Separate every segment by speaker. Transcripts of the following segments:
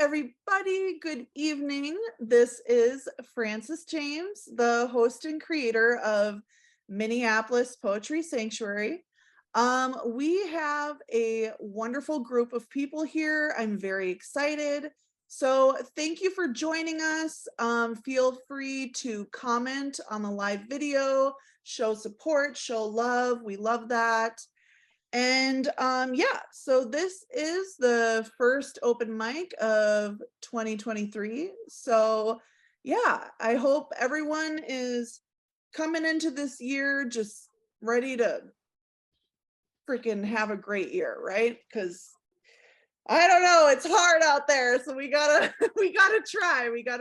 Speaker 1: everybody. Good evening. This is Frances James, the host and creator of Minneapolis Poetry Sanctuary. We have a wonderful group of people here. I'm very excited. So thank you for joining us. Feel free to comment on the live video, show support, show love. We love that. And yeah, so this is the first open mic of 2023. So yeah, I hope everyone is coming into this year just ready to freaking have a great year, right? Because I don't know, it's hard out there, so we gotta we gotta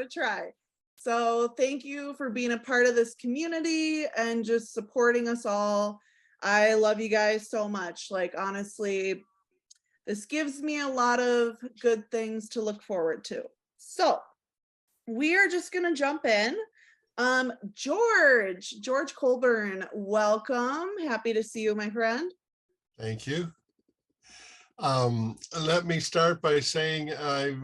Speaker 1: try. So thank you for being a part of this community and just supporting us all. I love you guys so much. Like, honestly, this gives me a lot of good things to look forward to. So we are just gonna jump in. George Colburn, welcome. Happy to see you, my friend.
Speaker 2: Thank you. Let me start by saying I've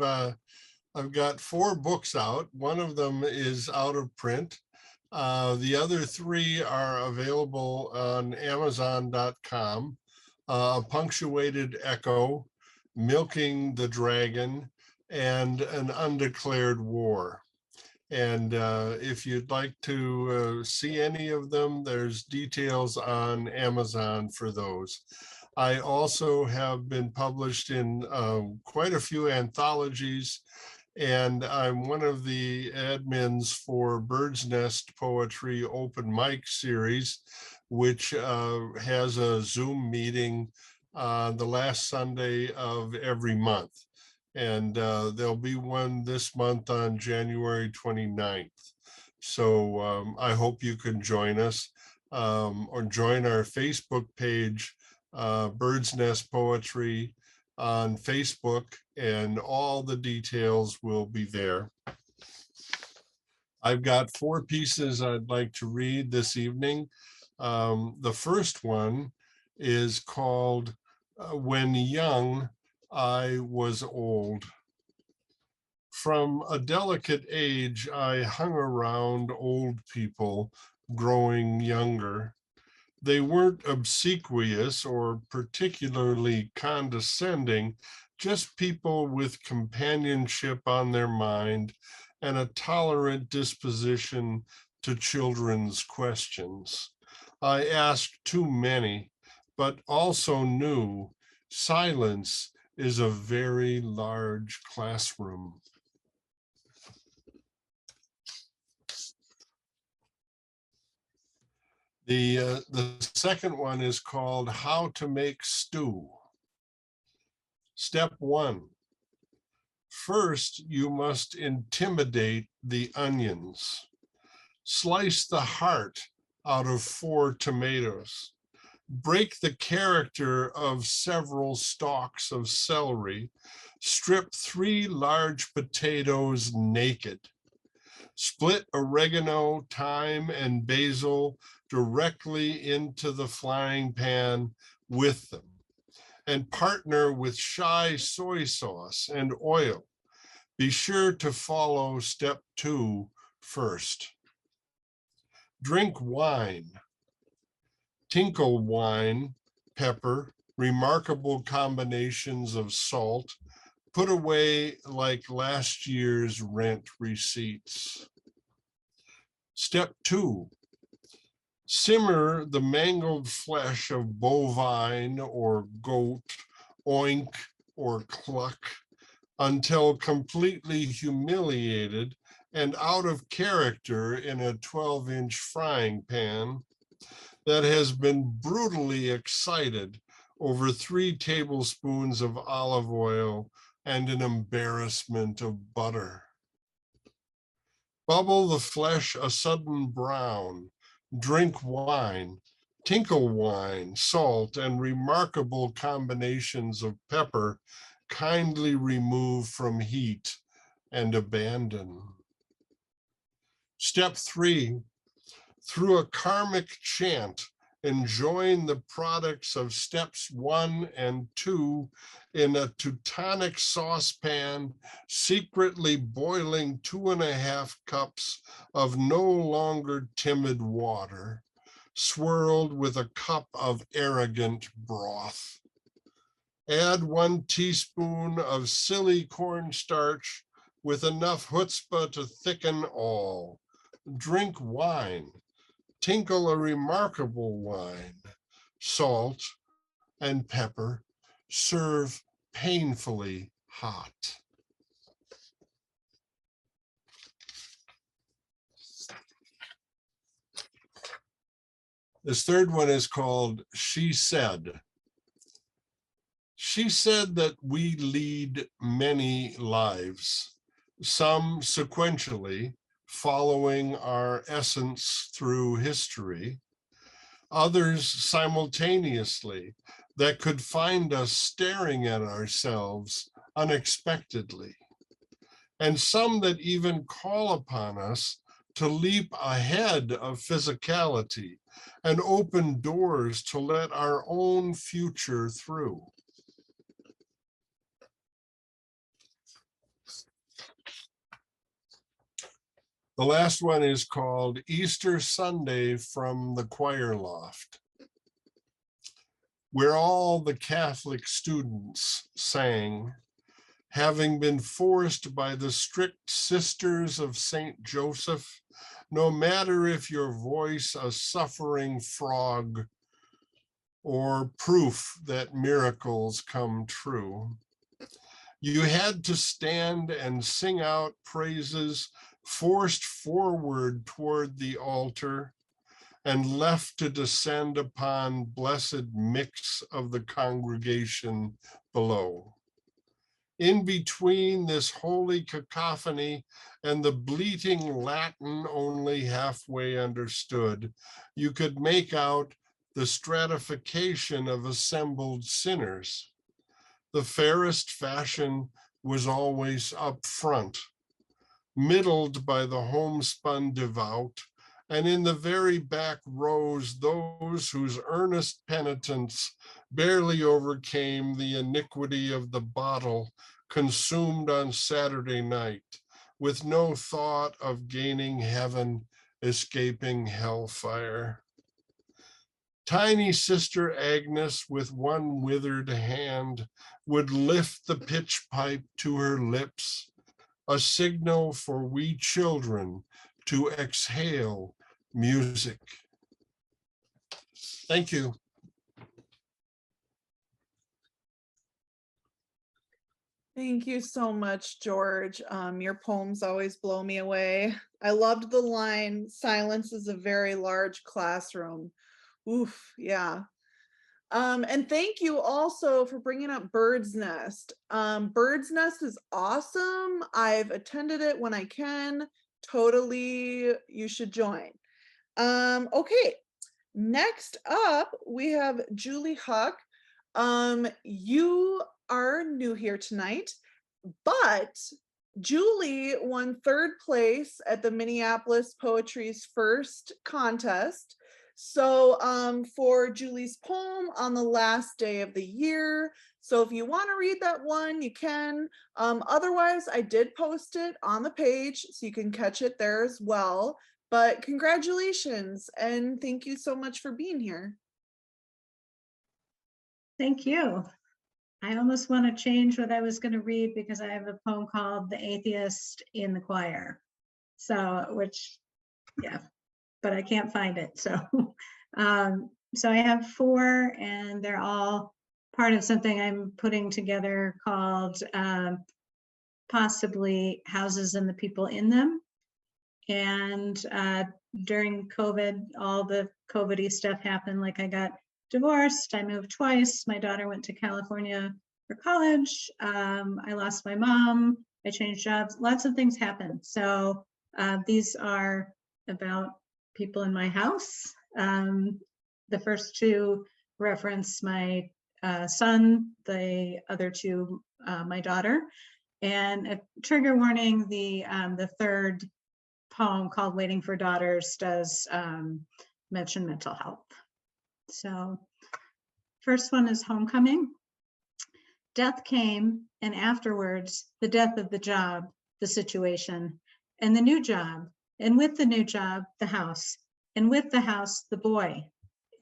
Speaker 2: got 4 books out. One of them is out of print. The other 3 are available on Amazon.com. A Punctuated Echo, Milking the Dragon, and An Undeclared War. And if you'd like to see any of them, there's details on Amazon for those. I also have been published in quite a few anthologies, and I'm one of the admins for Bird's Nest Poetry Open Mic Series, which has a Zoom meeting the last Sunday of every month. And there'll be one this month on January 29th. So I hope you can join us or join our Facebook page, Bird's Nest Poetry on Facebook, and all the details will be there. I've got 4 pieces I'd like to read this evening. The first one is called When Young, I Was Old. From a delicate age, I hung around old people growing younger. They weren't obsequious or particularly condescending, just people with companionship on their mind and a tolerant disposition to children's questions. I asked too many, but also knew silence is a very large classroom. The second one is called How to Make Stew. Step 1. First, you must intimidate the onions. Slice the heart out of 4 tomatoes. Break the character of several stalks of celery. Strip 3 large potatoes naked. Split oregano, thyme, and basil directly into the frying pan with them, and partner with shy soy sauce and oil. Be sure to follow step 2 first. Drink wine. Tinkle wine, pepper, remarkable combinations of salt, put away like last year's rent receipts. Step 2. Simmer the mangled flesh of bovine or goat, oink or cluck, until completely humiliated and out of character in a 12-inch frying pan that has been brutally excited over 3 tablespoons of olive oil and an embarrassment of butter. Bubble the flesh a sudden brown. Drink wine, tinkle wine, salt, and remarkable combinations of pepper kindly remove from heat and abandon. Step 3. Through a karmic chant, enjoying the products of steps 1 and 2 in a Teutonic saucepan, secretly boiling 2.5 cups of no longer timid water, swirled with a cup of arrogant broth. Add 1 teaspoon of silly cornstarch with enough chutzpah to thicken all. Drink wine. Tinkle a remarkable wine. Salt and pepper. Serve painfully hot. This third one is called She Said. She said that we lead many lives, some sequentially, following our essence through history, others simultaneously that could find us staring at ourselves unexpectedly, and some that even call upon us to leap ahead of physicality and open doors to let our own future through. The last one is called Easter Sunday from the Choir Loft, where all the Catholic students sang, having been forced by the strict sisters of St. Joseph, no matter if your voice a suffering frog or proof that miracles come true. You had to stand and sing out praises, forced forward toward the altar and left to descend upon blessed mix of the congregation below. In between this holy cacophony and the bleating Latin only halfway understood, you could make out the stratification of assembled sinners. The fairest fashion was always up front, middled by the homespun devout, and in the very back rows those whose earnest penitence barely overcame the iniquity of the bottle consumed on Saturday night, with no thought of gaining heaven, escaping hellfire. Tiny Sister Agnes, with one withered hand, would lift the pitch pipe to her lips, a signal for we children to exhale music. Thank you.
Speaker 1: Thank you so much, George. Your poems always blow me away. I loved the line, "Silence is a very large classroom." Oof, yeah. And thank you also for bringing up Bird's Nest. Bird's Nest is awesome. I've attended it when I can. Totally, you should join. Okay, next up, we have Julie Huck. You are new here tonight, but Julie won 3rd place at the Minneapolis Poetry's first contest. So for Julie's poem on the last day of the year. So if you want to read that one, you can. Otherwise, I did post it on the page, so you can catch it there as well. But congratulations, and thank you so much for being here.
Speaker 3: Thank you. I almost want to change what I was going to read because I have a poem called The Atheist in the Choir. So, which, yeah, but I can't find it. So, so I have 4, and they're all part of something I'm putting together called possibly Houses and the People in Them. And during COVID, all the COVID-y stuff happened. Like I got divorced, I moved twice, my daughter went to California for college, I lost my mom, I changed jobs, lots of things happened. So these are about people in my house. The first 2 reference my son, the other 2 my daughter. And a trigger warning, the 3rd poem called Waiting for Daughters does mention mental health. So first one is homecoming. Death came, and afterwards, the death of the job, the situation, and the new job, and with the new job, the house, and with the house, the boy.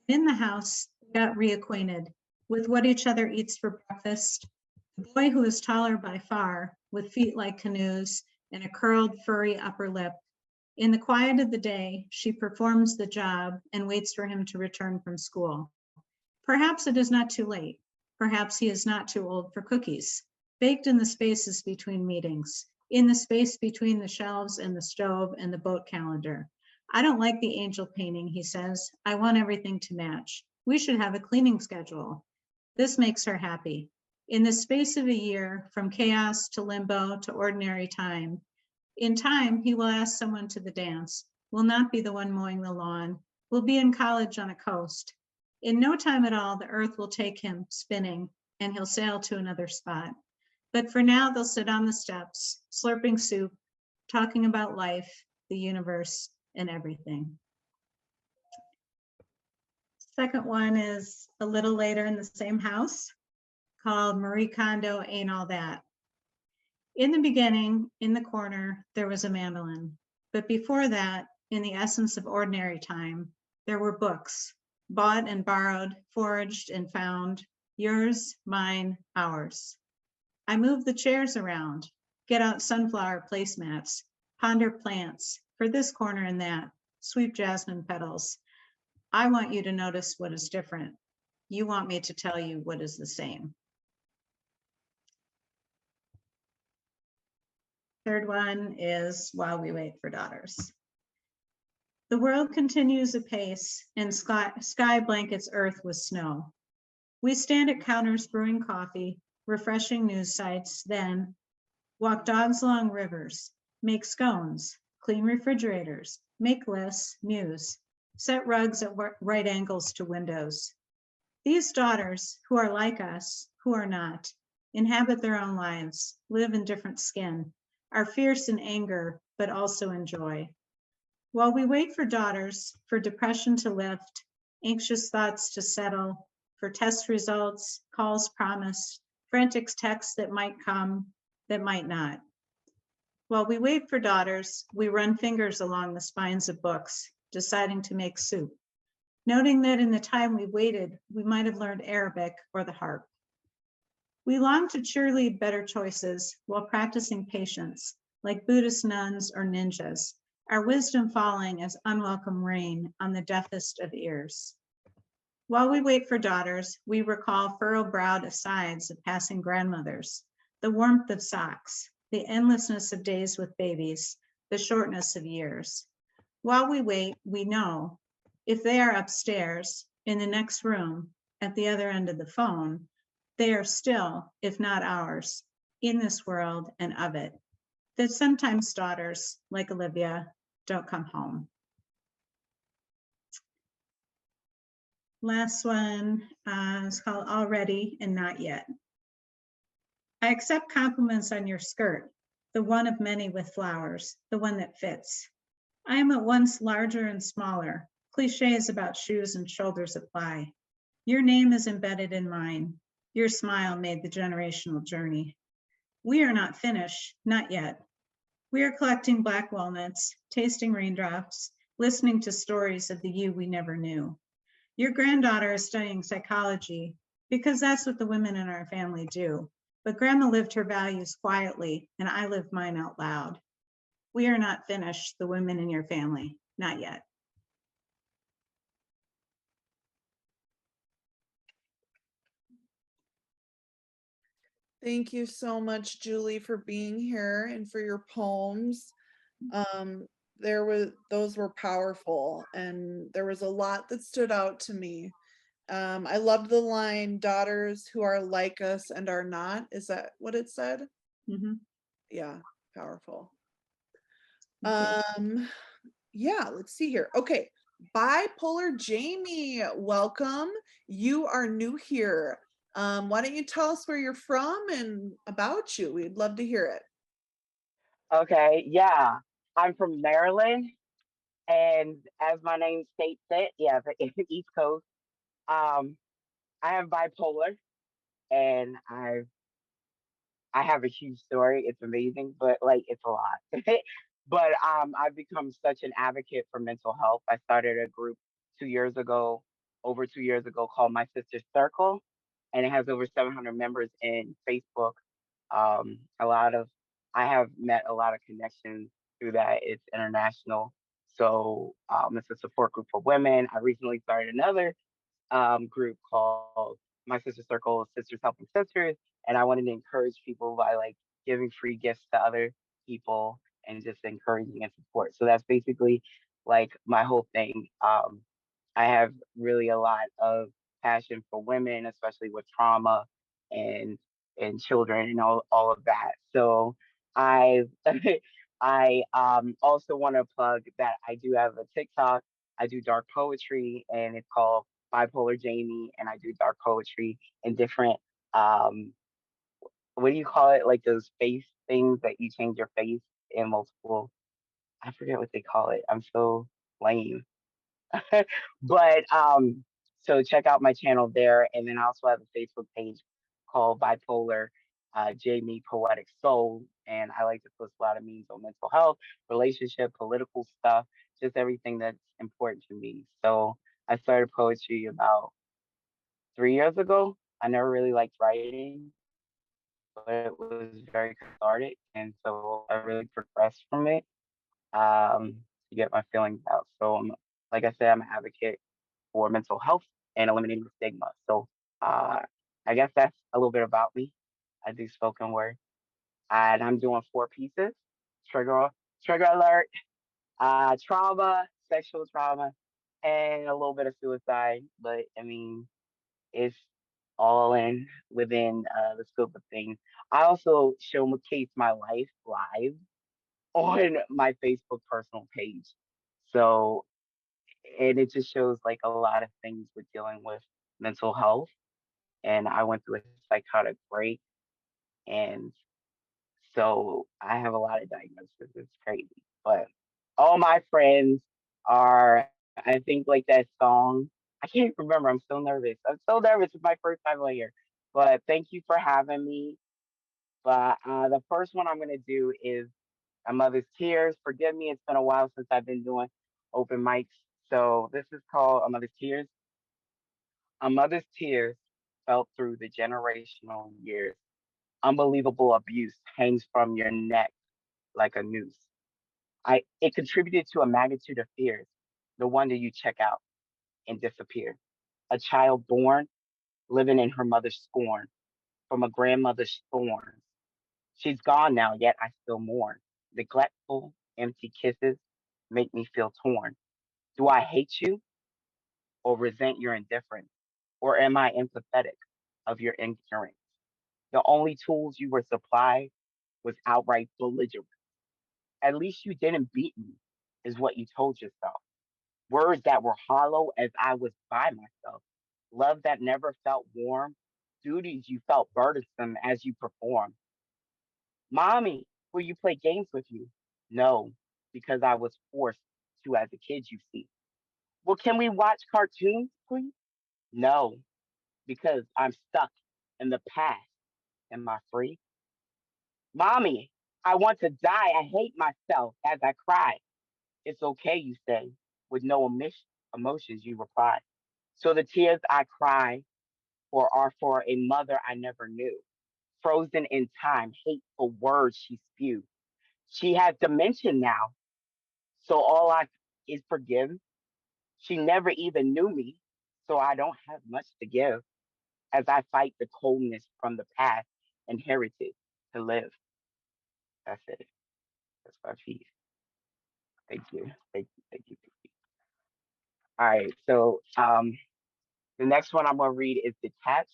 Speaker 3: In the house, they got reacquainted with what each other eats for breakfast. The boy, who is taller by far, with feet like canoes and a curled, furry upper lip. In the quiet of the day, she performs the job and waits for him to return from school. Perhaps it is not too late. Perhaps he is not too old for cookies. Baked in the spaces between meetings, in the space between the shelves and the stove and the boat calendar. I don't like the angel painting, he says. I want everything to match. We should have a cleaning schedule. This makes her happy. In the space of a year, from chaos to limbo to ordinary time, in time, he will ask someone to the dance, will not be the one mowing the lawn, will be in college on a coast. In no time at all, the earth will take him spinning and he'll sail to another spot. But for now, they'll sit on the steps, slurping soup, talking about life, the universe, and everything. Second one is a little later in the same house, called Marie Kondo Ain't All That. In the beginning, in the corner, there was a mandolin. But before that, in the essence of ordinary time, there were books, bought and borrowed, foraged and found, yours, mine, ours. I move the chairs around, get out sunflower placemats, ponder plants, for this corner and that, sweep jasmine petals. I want you to notice what is different. You want me to tell you what is the same. Third one is While We Wait for Daughters. The world continues apace, and sky blankets earth with snow. We stand at counters brewing coffee, refreshing news sites, then walk dogs along rivers, make scones, clean refrigerators, make lists, muse, set rugs at right angles to windows. These daughters, who are like us, who are not, inhabit their own lives, live in different skin, are fierce in anger, but also in joy. While we wait for daughters, for depression to lift, anxious thoughts to settle, for test results, calls promised, frantic texts that might come, that might not. While we wait for daughters, we run fingers along the spines of books, deciding to make soup, noting that in the time we waited, we might have learned Arabic or the harp. We long to cheerlead better choices while practicing patience, like Buddhist nuns or ninjas, our wisdom falling as unwelcome rain on the deafest of ears. While we wait for daughters, we recall furrow-browed asides of passing grandmothers, the warmth of socks, the endlessness of days with babies, the shortness of years. While we wait, we know if they are upstairs, in the next room, at the other end of the phone, they are still, if not ours, in this world and of it. That sometimes daughters, like Olivia, don't come home. Last one is called Already and Not Yet. I accept compliments on your skirt, the one of many with flowers, the one that fits. I am at once larger and smaller. Cliches about shoes and shoulders apply. Your name is embedded in mine. Your smile made the generational journey. We are not finished, not yet. We are collecting black walnuts, tasting raindrops, listening to stories of the you we never knew. Your granddaughter is studying psychology because that's what the women in our family do. But grandma lived her values quietly and I lived mine out loud. We are not finished, the women in your family, not yet.
Speaker 1: Thank you so much, Julie, for being here and for your poems. Those were powerful, and there was a lot that stood out to me. I loved the line, daughters who are like us and are not. Is that what it said?
Speaker 3: Mm-hmm.
Speaker 1: Yeah, powerful.
Speaker 3: Okay.
Speaker 1: Yeah, let's see here. Okay, Bipolar Jamey, welcome. You are new here. Why don't you tell us where you're from and about you? We'd love to hear it.
Speaker 4: Okay, yeah. I'm from Maryland, and as my name states it, yeah, the East Coast. Um, I have bipolar, and I have a huge story. It's amazing, but like it's a lot. But I've become such an advocate for mental health. I started a group 2 years ago, over 2 years ago, called My Sister's Circle, and it has over 700 members in Facebook. A lot of I have met a lot of connections through that. It's international, so it's a support group for women. I recently started another group called My Sister Circle, Sisters Helping Sisters, and I wanted to encourage people by like giving free gifts to other people and just encouraging and support. So that's basically like my whole thing. I have really a lot of passion for women, especially with trauma and children and all of that. So I I also want to plug that I do have a TikTok. I do dark poetry, and it's called Bipolar Jamey, and I do dark poetry in different what do you call it? Like those face things that you change your face in multiple. I forget what they call it. I'm so lame. But so check out my channel there, and then I also have a Facebook page called Bipolar Jamie Poetic Soul, and I like to post a lot of memes on mental health, relationship, political stuff, just everything that's important to me. So I started poetry about 3 years ago. I never really liked writing, but it was very cathartic, and so I really progressed from it to get my feelings out. So, like I said, I'm an advocate for mental health and eliminating the stigma. So, uh, I guess that's a little bit about me. I do spoken word, and I'm doing 4 pieces. Trigger, trigger alert. Trauma, sexual trauma, and a little bit of suicide. But I mean, it's all in within the scope of things. I also showcase my life live on my Facebook personal page. So, and it just shows like a lot of things with dealing with mental health. And I went through a psychotic break. And so I have a lot of diagnoses. It's crazy. But all my friends are, I think, like that song. I can't remember. I'm so nervous. I'm so nervous. It's my first time on here. But thank you for having me. But the first one I'm going to do is A Mother's Tears. Forgive me. It's been a while since I've been doing open mics. So this is called A Mother's Tears. A mother's tears felt through the generational years. Unbelievable abuse hangs from your neck like a noose. It contributed to a magnitude of fears. No wonder you check out and disappear. A child born, living in her mother's scorn, from a grandmother's thorns. She's gone now, yet I still mourn. Neglectful, empty kisses make me feel torn. Do I hate you or resent your indifference? Or am I empathetic of your ignorance? The only tools you were supplied was outright belligerence. At least you didn't beat me, is what you told yourself. Words that were hollow as I was by myself. Love that never felt warm. Duties you felt burdensome as you performed. Mommy, will you play games with you? No, because I was forced to as a kid, you see. Well, can we watch cartoons, please? No, because I'm stuck in the past. Am I free? Mommy, I want to die. I hate myself as I cry. It's okay, you say. With no emotions, you reply. So the tears I cry for are for a mother I never knew. Frozen in time, hateful words she spewed. She has dementia now, so all I is forgive. She never even knew me, so I don't have much to give as I fight the coldness from the past inherited to live. That's it. That's my piece. Thank you. Thank you. Thank you. Thank you. All right. So the next one I'm gonna read is Detached.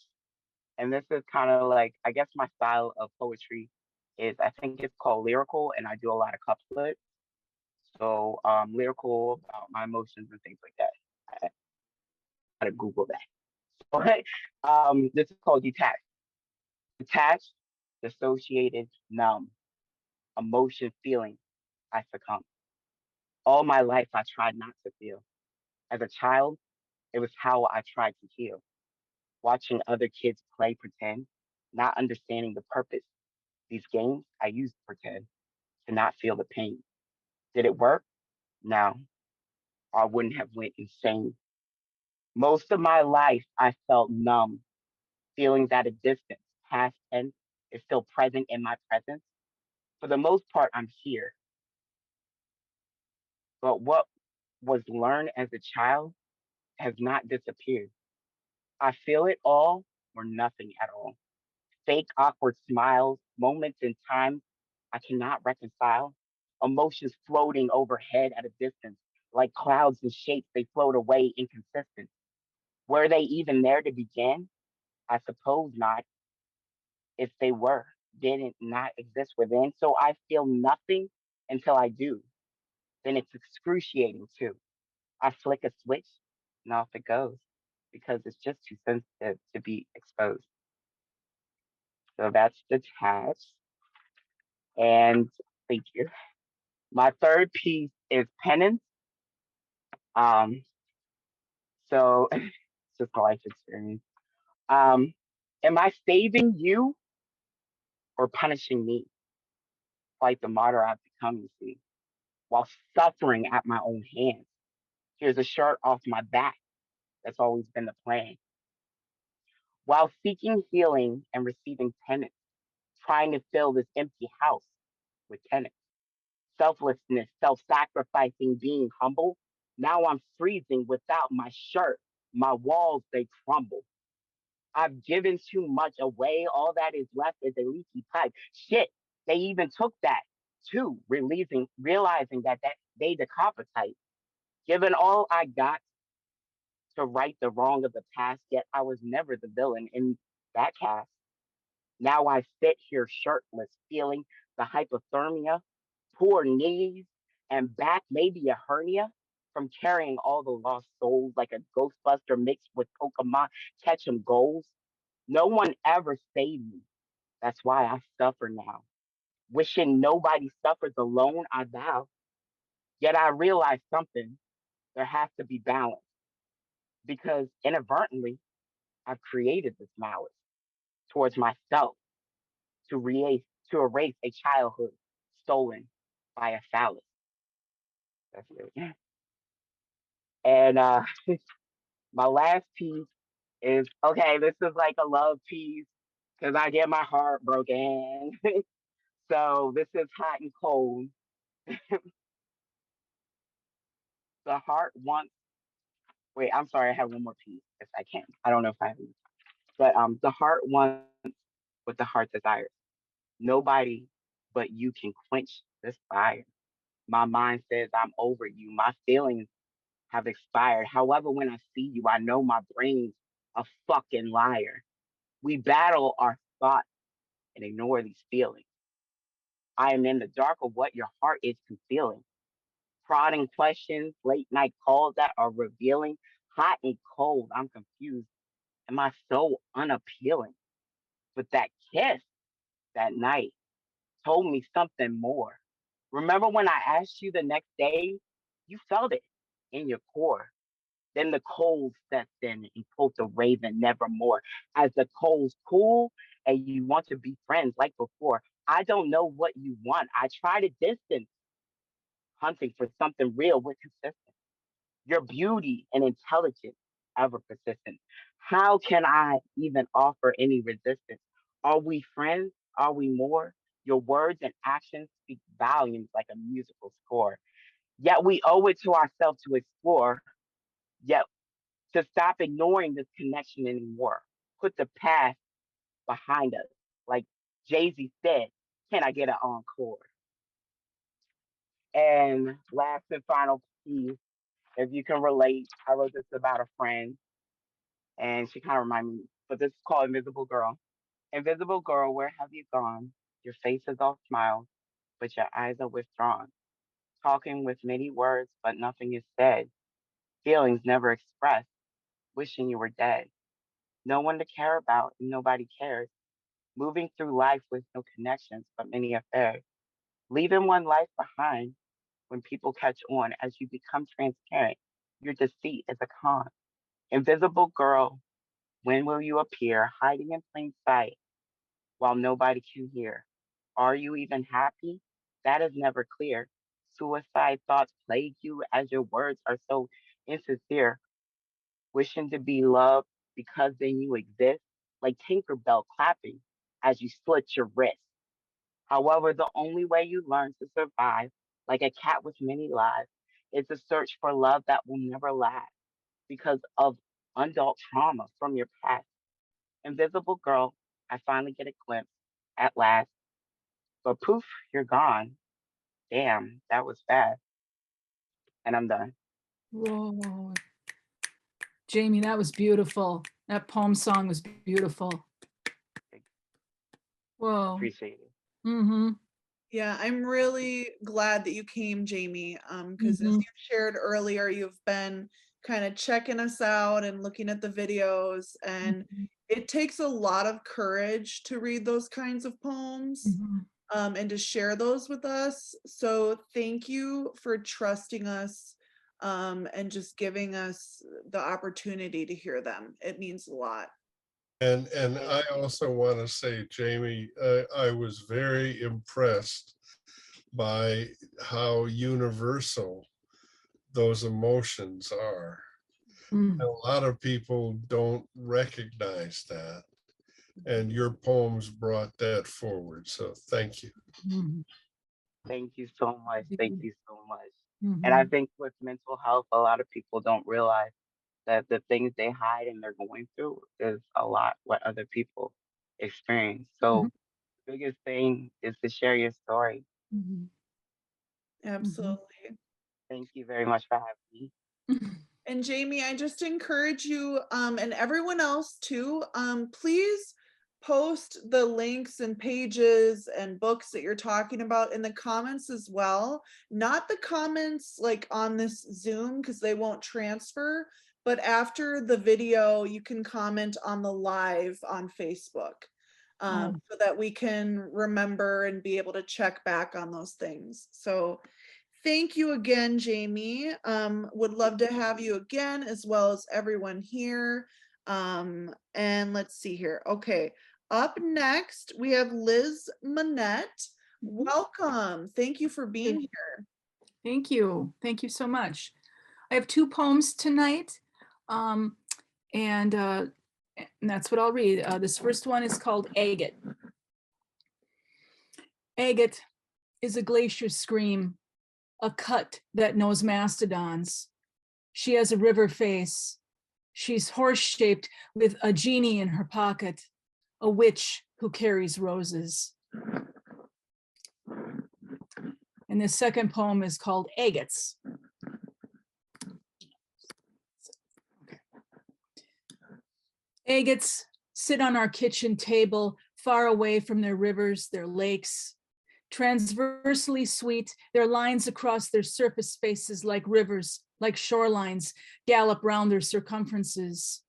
Speaker 4: And this is kind of like I guess my style of poetry is I think it's called lyrical and I do a lot of couplets. So lyrical about my emotions and things like that. I gotta Google that. But this is called detached. Detached, dissociated, numb, emotion feeling, I succumb. All my life I tried not to feel. As a child, It was how I tried to heal. Watching other kids play pretend, not understanding the purpose. These games, I used pretend to not feel the pain. Did it work? No, I wouldn't have went insane. Most of my life, I felt numb, feelings at a distance. Past tense is still present in my presence. For the most part, I'm here. But what was learned as a child has not disappeared. I feel it all or nothing at all. Fake, awkward smiles, moments in time I cannot reconcile, emotions floating overhead at a distance, like clouds and shapes, they float away inconsistent. Were they even there to begin? I suppose not. If they were, didn't not exist within. So I feel nothing until I do. Then it's excruciating too. I flick a switch and off it goes because it's just too sensitive to be exposed. So that's detached. And thank you. My third piece is penance. Um, so it's just a life experience. Um, am I saving you or punishing me? Like the martyr I've become, you see, while suffering at my own hands. Here's a shirt off my back. That's always been the plan. While seeking healing and receiving penance, trying to fill this empty house with tenants. Selflessness, self sacrificing, being humble. Now I'm freezing without my shirt. My walls, they crumble. I've given too much away. All that is left is a leaky pipe. Shit, they even took that too, realizing that they decapitated. Given all I got to right the wrong of the past, yet I was never the villain in that cast. Now I sit here shirtless, feeling the hypothermia, poor knees, and back, maybe a hernia from carrying all the lost souls like a Ghostbuster mixed with Pokemon catch 'em goals. No one ever saved me. That's why I suffer now. Wishing nobody suffers alone, I vow. Yet I realize something. There has to be balance because inadvertently I've created this malice towards myself to erase to erase a childhood stolen by a phallus. That's it. And my last piece is okay. This is like a love piece because I get my heart broken. So this is hot and cold. The heart wants. Wait, I'm sorry. I have one more piece if I can. I don't know if I have, any, but the heart wants what the heart desires. Nobody but you can quench this fire. My mind says I'm over you. My feelings have expired. However, when I see you, I know my brain's a fucking liar. We battle our thoughts and ignore these feelings. I am in the dark of what your heart is concealing. Prodding questions, late night calls that are revealing. Hot and cold, I'm confused. Am I so unappealing? But that kiss that night told me something more. Remember when I asked you the next day? You felt it in your core. Then the cold sets in and quote the raven nevermore. As the coals cool and you want to be friends like before. I don't know what you want. I try to distance, hunting for something real with consistence. Your beauty and intelligence ever persistent. How can I even offer any resistance? Are we friends? Are we more? Your words and actions speak volumes like a musical score. Yet we owe it to ourselves to explore. Yet to stop ignoring this connection anymore. Put the past behind us. Like Jay-Z said, can I get an encore? And last and final piece, if you can relate, I wrote this about a friend and she kind of reminded me, but this is called Invisible Girl. Invisible girl, where have you gone? Your face is all smiles, but your eyes are withdrawn. Talking with many words, but nothing is said. Feelings never expressed, wishing you were dead. No one to care about, and nobody cares. Moving through life with no connections, but many affairs. Leaving one life behind when people catch on as you become transparent. Your deceit is a con. Invisible girl, when will you appear, hiding in plain sight while nobody can hear? Are you even happy? That is never clear. Suicide thoughts plague you as your words are so insincere, wishing to be loved because then you exist, like Tinkerbell clapping as you slit your wrist. However, the only way you learn to survive, like a cat with many lives, is to search for love that will never last because of undealt trauma from your past. Invisible girl, I finally get a glimpse at last, but poof, you're gone. Damn, that was fast. And I'm done.
Speaker 5: Whoa. Jamie, that was beautiful. That poem song was beautiful. Whoa.
Speaker 4: Appreciate it.
Speaker 5: Mm-hmm.
Speaker 1: Yeah, I'm really glad that you came, Jamie, because as you shared earlier, you've been kind of checking us out and looking at the videos, and it takes a lot of courage to read those kinds of poems and to share those with us. So thank you for trusting us and just giving us the opportunity to hear them. It means a lot.
Speaker 2: And I also want to say, Jamie, I was very impressed by how universal those emotions are.
Speaker 5: Mm.
Speaker 2: A lot of people don't recognize that. And your poems brought that forward. So thank you.
Speaker 5: Mhm.
Speaker 4: Thank you so much. Thank you so much.
Speaker 5: Mhm.
Speaker 4: And I think with mental health, a lot of people don't realize that the things they hide and they're going through is a lot what other people experience. So the biggest thing is to share your story.
Speaker 5: Mhm.
Speaker 1: Absolutely.
Speaker 4: Thank you very much for having me.
Speaker 1: And Jamie, I just encourage you and everyone else too, please post the links and pages and books that you're talking about in the comments as well. Not the comments like on this Zoom because they won't transfer, but after the video, you can comment on the live on Facebook so that we can remember and be able to check back on those things. So thank you again, Jamie. Would love to have you again, as well as everyone here. And let's see here. Okay, up next, we have Liz Minette. Welcome. Thank you for being here.
Speaker 5: Thank you. Thank you so much. I have two poems tonight, and that's what I'll read. This first one is called Agate. Agate is a glacier scream, a cut that knows mastodons. She has a river face. She's horse-shaped with a genie in her pocket, a witch who carries roses. And the second poem is called Agates. Agates sit on our kitchen table, far away from their rivers, their lakes. Transversely sweet, their lines across their surface faces like rivers, like shorelines, gallop round their circumferences.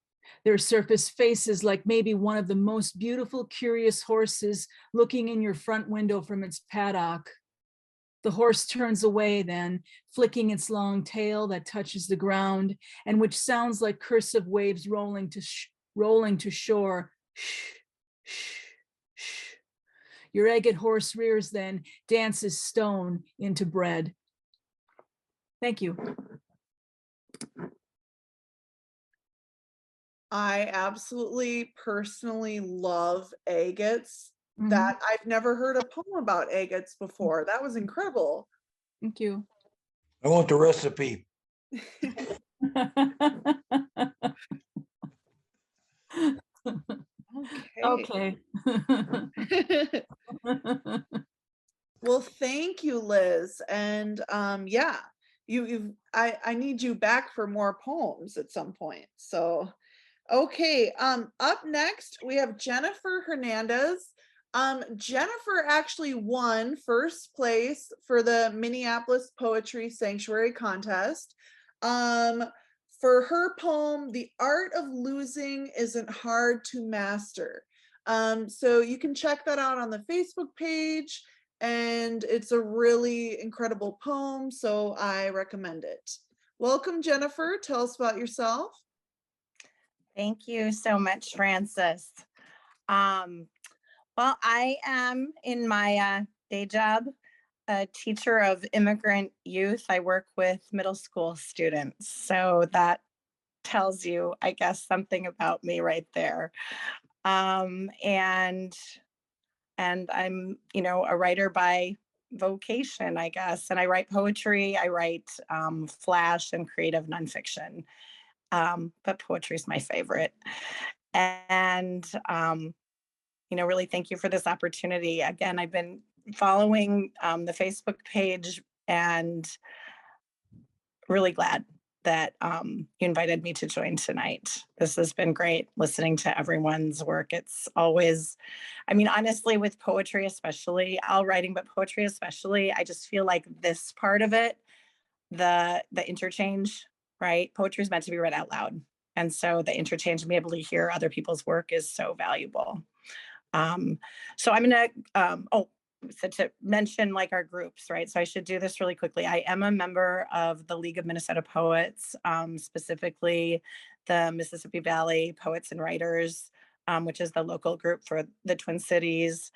Speaker 5: Their surface faces like maybe one of the most beautiful, curious horses looking in your front window from its paddock. The horse turns away then, flicking its long tail that touches the ground and which sounds like cursive waves rolling to shore. Shh, shh, shh. Your agate horse rears then, dances stone into bread. Thank you.
Speaker 1: I absolutely personally love agates. That I've never heard a poem about agates before. That was incredible.
Speaker 5: Thank you.
Speaker 6: I want the recipe.
Speaker 1: Okay.
Speaker 5: Okay.
Speaker 1: Well, thank you, Liz. And yeah, I need you back for more poems at some point. So okay, up next we have Jennifer Hernandez. Jennifer actually won first place for the Minneapolis Poetry Sanctuary Contest. For her poem, The Art of Losing Isn't Hard to Master. So you can check that out on the Facebook page, and it's a really incredible poem, so I recommend it. Welcome, Jennifer. Tell us about yourself.
Speaker 7: Thank you so much, Francis. Um, well, I am in my day job a teacher of immigrant youth. I work with middle school students. So that tells you, I guess, something about me right there. Um, and and I'm, a writer by vocation, I guess. And I write poetry, I write flash and creative nonfiction. But poetry is my favorite. And really thank you for this opportunity. Again, I've been following the Facebook page and really glad that you invited me to join tonight. This has been great listening to everyone's work. It's always, honestly, with poetry, especially, all writing, but poetry especially, I just feel like this part of it, the interchange, right? Poetry is meant to be read out loud. And so the interchange and be able to hear other people's work is so valuable. So I'm gonna, so to mention like our groups, right? So I should do this really quickly. I am a member of the League of Minnesota Poets, specifically the Mississippi Valley Poets and Writers, which is the local group for the Twin Cities.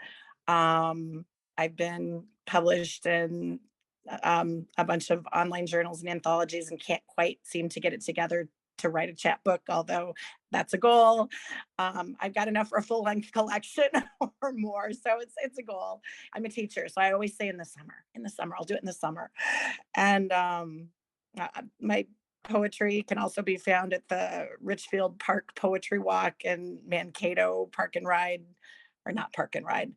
Speaker 7: I've been published in a bunch of online journals and anthologies and can't quite seem to get it together to write a chapbook, although that's a goal. I've got enough for a full length collection or more. So it's a goal. I'm a teacher. So I always say in the summer, I'll do it in the summer. And my poetry can also be found at the Richfield Park Poetry Walk and Mankato Park and Ride, or not Park and Ride,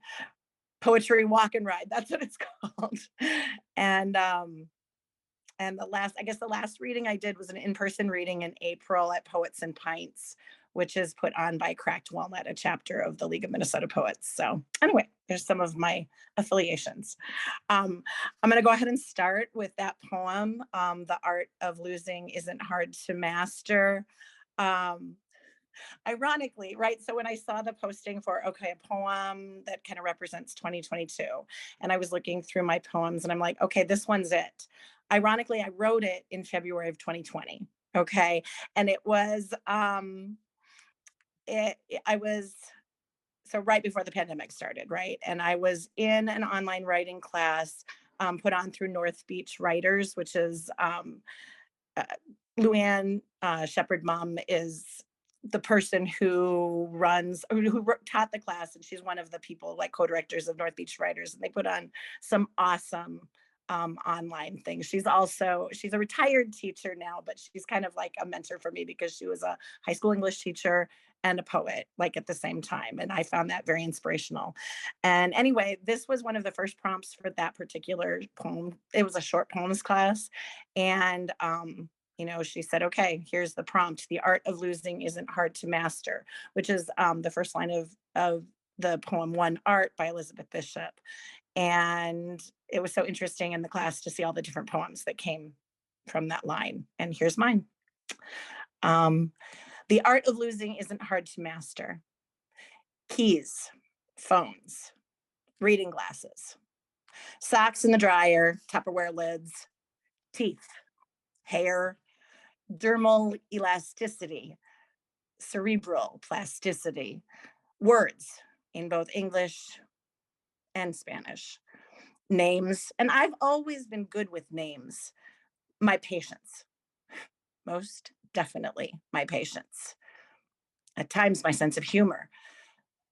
Speaker 7: Poetry Walk and Ride. That's what it's called. And the last reading I did was an in-person reading in April at Poets and Pints, which is put on by Cracked Walnut, a chapter of the League of Minnesota Poets. So anyway, there's some of my affiliations. I'm going to go ahead and start with that poem. The art of losing isn't hard to master. Ironically, right? So when I saw the posting for, a poem that kind of represents 2022, and I was looking through my poems and I'm like, okay, this one's it. Ironically, I wrote it in February of 2020. Okay. And it was, I was, so right before the pandemic started, right? And I was in an online writing class put on through North Beach Writers, which is Luann Shepherd Mom is the person who taught the class, and she's one of the people like co-directors of North Beach Writers, and they put on some awesome online things. She's a retired teacher now, but she's kind of like a mentor for me because she was a high school English teacher and a poet like at the same time, and I found that very inspirational. And anyway, this was one of the first prompts for that particular poem. It was a short poems class, and she said, okay, here's the prompt. The art of losing isn't hard to master, which is the first line of the poem One Art by Elizabeth Bishop. And it was so interesting in the class to see all the different poems that came from that line. And here's mine. The art of losing isn't hard to master. Keys, phones, reading glasses, socks in the dryer, Tupperware lids, teeth, hair, dermal elasticity, cerebral plasticity, words in both English and Spanish, names. And I've always been good with names. My patience, most definitely my patience. At times, my sense of humor,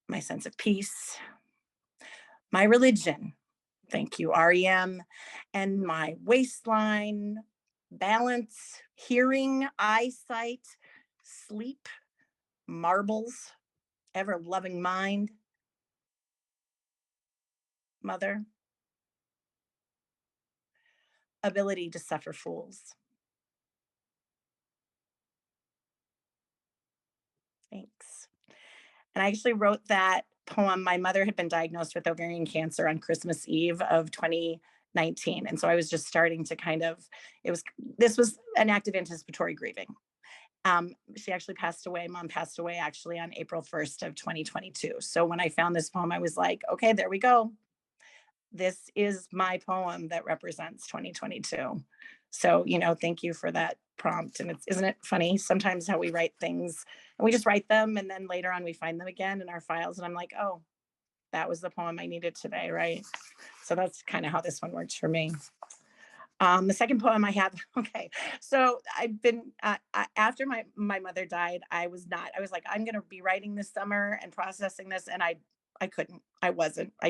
Speaker 7: my sense of peace, my religion. Thank you, REM, and my waistline, balance, hearing, eyesight, sleep, marbles, ever loving mind, mother, ability to suffer fools. Thanks. And I actually wrote that poem. My mother had been diagnosed with ovarian cancer on Christmas Eve of 2019. And so I was just starting to this was an act of anticipatory grieving. She actually passed away. Mom passed away actually on April 1st of 2022. So when I found this poem, I was like, okay, there we go. this is my poem that represents 2022. So, thank you for that prompt. And isn't it funny sometimes how we write things and we just write them and then later on we find them again in our files and I'm like, oh, that was the poem I needed today, right? So that's kind of how this one works for me. The second poem I have, okay. So I've been, after my mother died, I was like, I'm going to be writing this summer and processing this. And I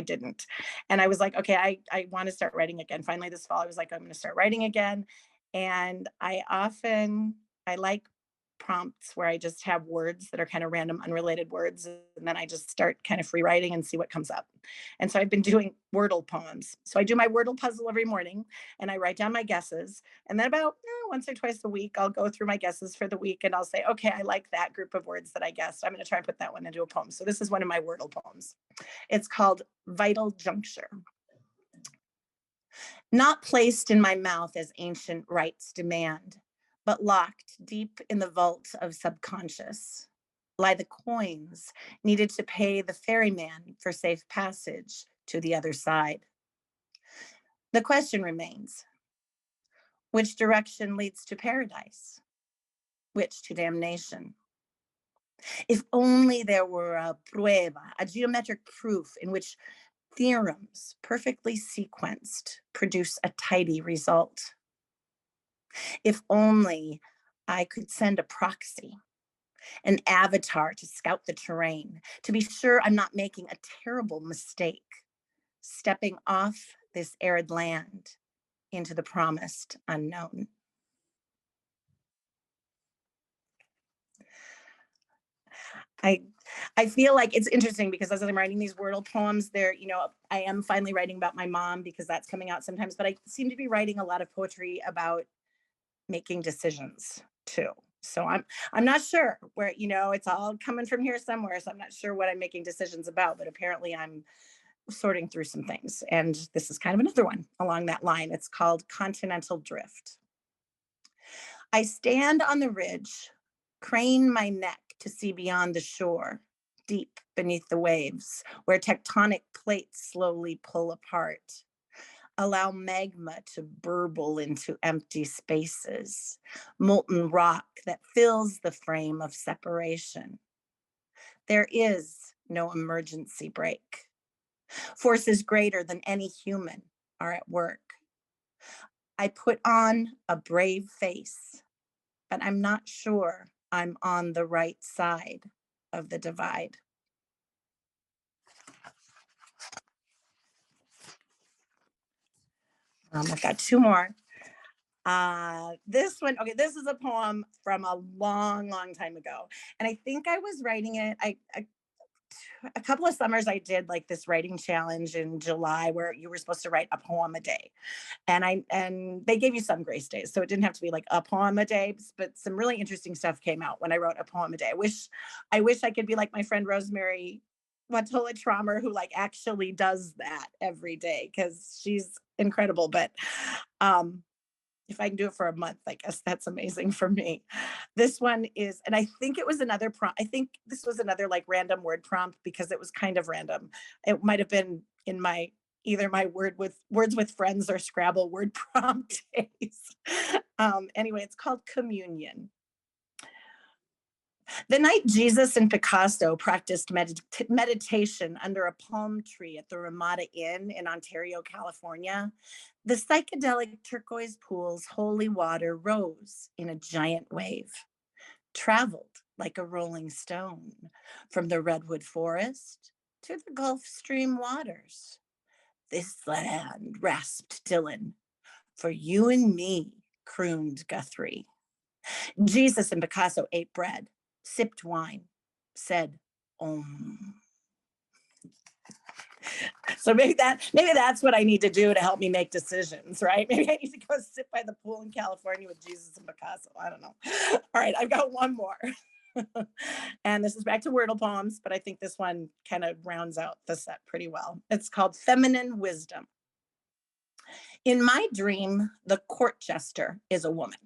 Speaker 7: didn't. And I was like, okay, I want to start writing again. Finally this fall, I was like, I'm going to start writing again. And I like prompts where I just have words that are kind of random, unrelated words. And then I just start kind of free writing and see what comes up. And so I've been doing Wordle poems. So I do my Wordle puzzle every morning and I write down my guesses. And then about once or twice a week, I'll go through my guesses for the week and I'll say, okay, I like that group of words that I guessed. I'm going to try and put that one into a poem. So this is one of my Wordle poems. It's called Vital Juncture. Not placed in my mouth as ancient rites demand, but locked deep in the vault of subconscious, lie the coins needed to pay the ferryman for safe passage to the other side. The question remains, which direction leads to paradise? Which to damnation? If only there were a prueba, a geometric proof in which theorems perfectly sequenced produce a tidy result. If only I could send a proxy, an avatar to scout the terrain, to be sure I'm not making a terrible mistake, stepping off this arid land into the promised unknown. I feel like it's interesting because as I'm writing these Wordle poems, I am finally writing about my mom because that's coming out sometimes, but I seem to be writing a lot of poetry about making decisions too. So I'm not sure where, it's all coming from here somewhere. So I'm not sure what I'm making decisions about, but apparently I'm sorting through some things. And this is kind of another one along that line. It's called Continental Drift. I stand on the ridge, crane my neck to see beyond the shore, deep beneath the waves, where tectonic plates slowly pull apart. Allow magma to burble into empty spaces, molten rock that fills the frame of separation. There is no emergency brake. Forces greater than any human are at work. I put on a brave face, but I'm not sure I'm on the right side of the divide. I've got two more. This one, okay, this is a poem from a long, long time ago. And I think I was writing it, a couple of summers I did like this writing challenge in July where you were supposed to write a poem a day. And they gave you some grace days. So it didn't have to be like a poem a day, but some really interesting stuff came out when I wrote a poem a day. I wish I could be like my friend Rosemary Watola Traumer, who like actually does that every day because she's incredible. But if I can do it for a month, I guess that's amazing for me. This one is, and I think it was another prompt. I think this was another like random word prompt because it was kind of random. It might have been in either my words with friends or Scrabble word prompt days. Anyway, it's called Communion. The night Jesus and Picasso practiced meditation under a palm tree at the Ramada Inn in Ontario, California, the psychedelic turquoise pool's holy water rose in a giant wave, traveled like a rolling stone from the redwood forest to the Gulf Stream waters. This land, rasped Dylan, for you and me, crooned Guthrie. Jesus and Picasso ate bread, sipped wine, said, Om. So maybe that's what I need to do to help me make decisions, right? Maybe I need to go sit by the pool in California with Jesus and Picasso. I don't know. All right, I've got one more. And this is back to Wordle poems, but I think this one kind of rounds out the set pretty well. It's called Feminine Wisdom. In my dream, the court jester is a woman.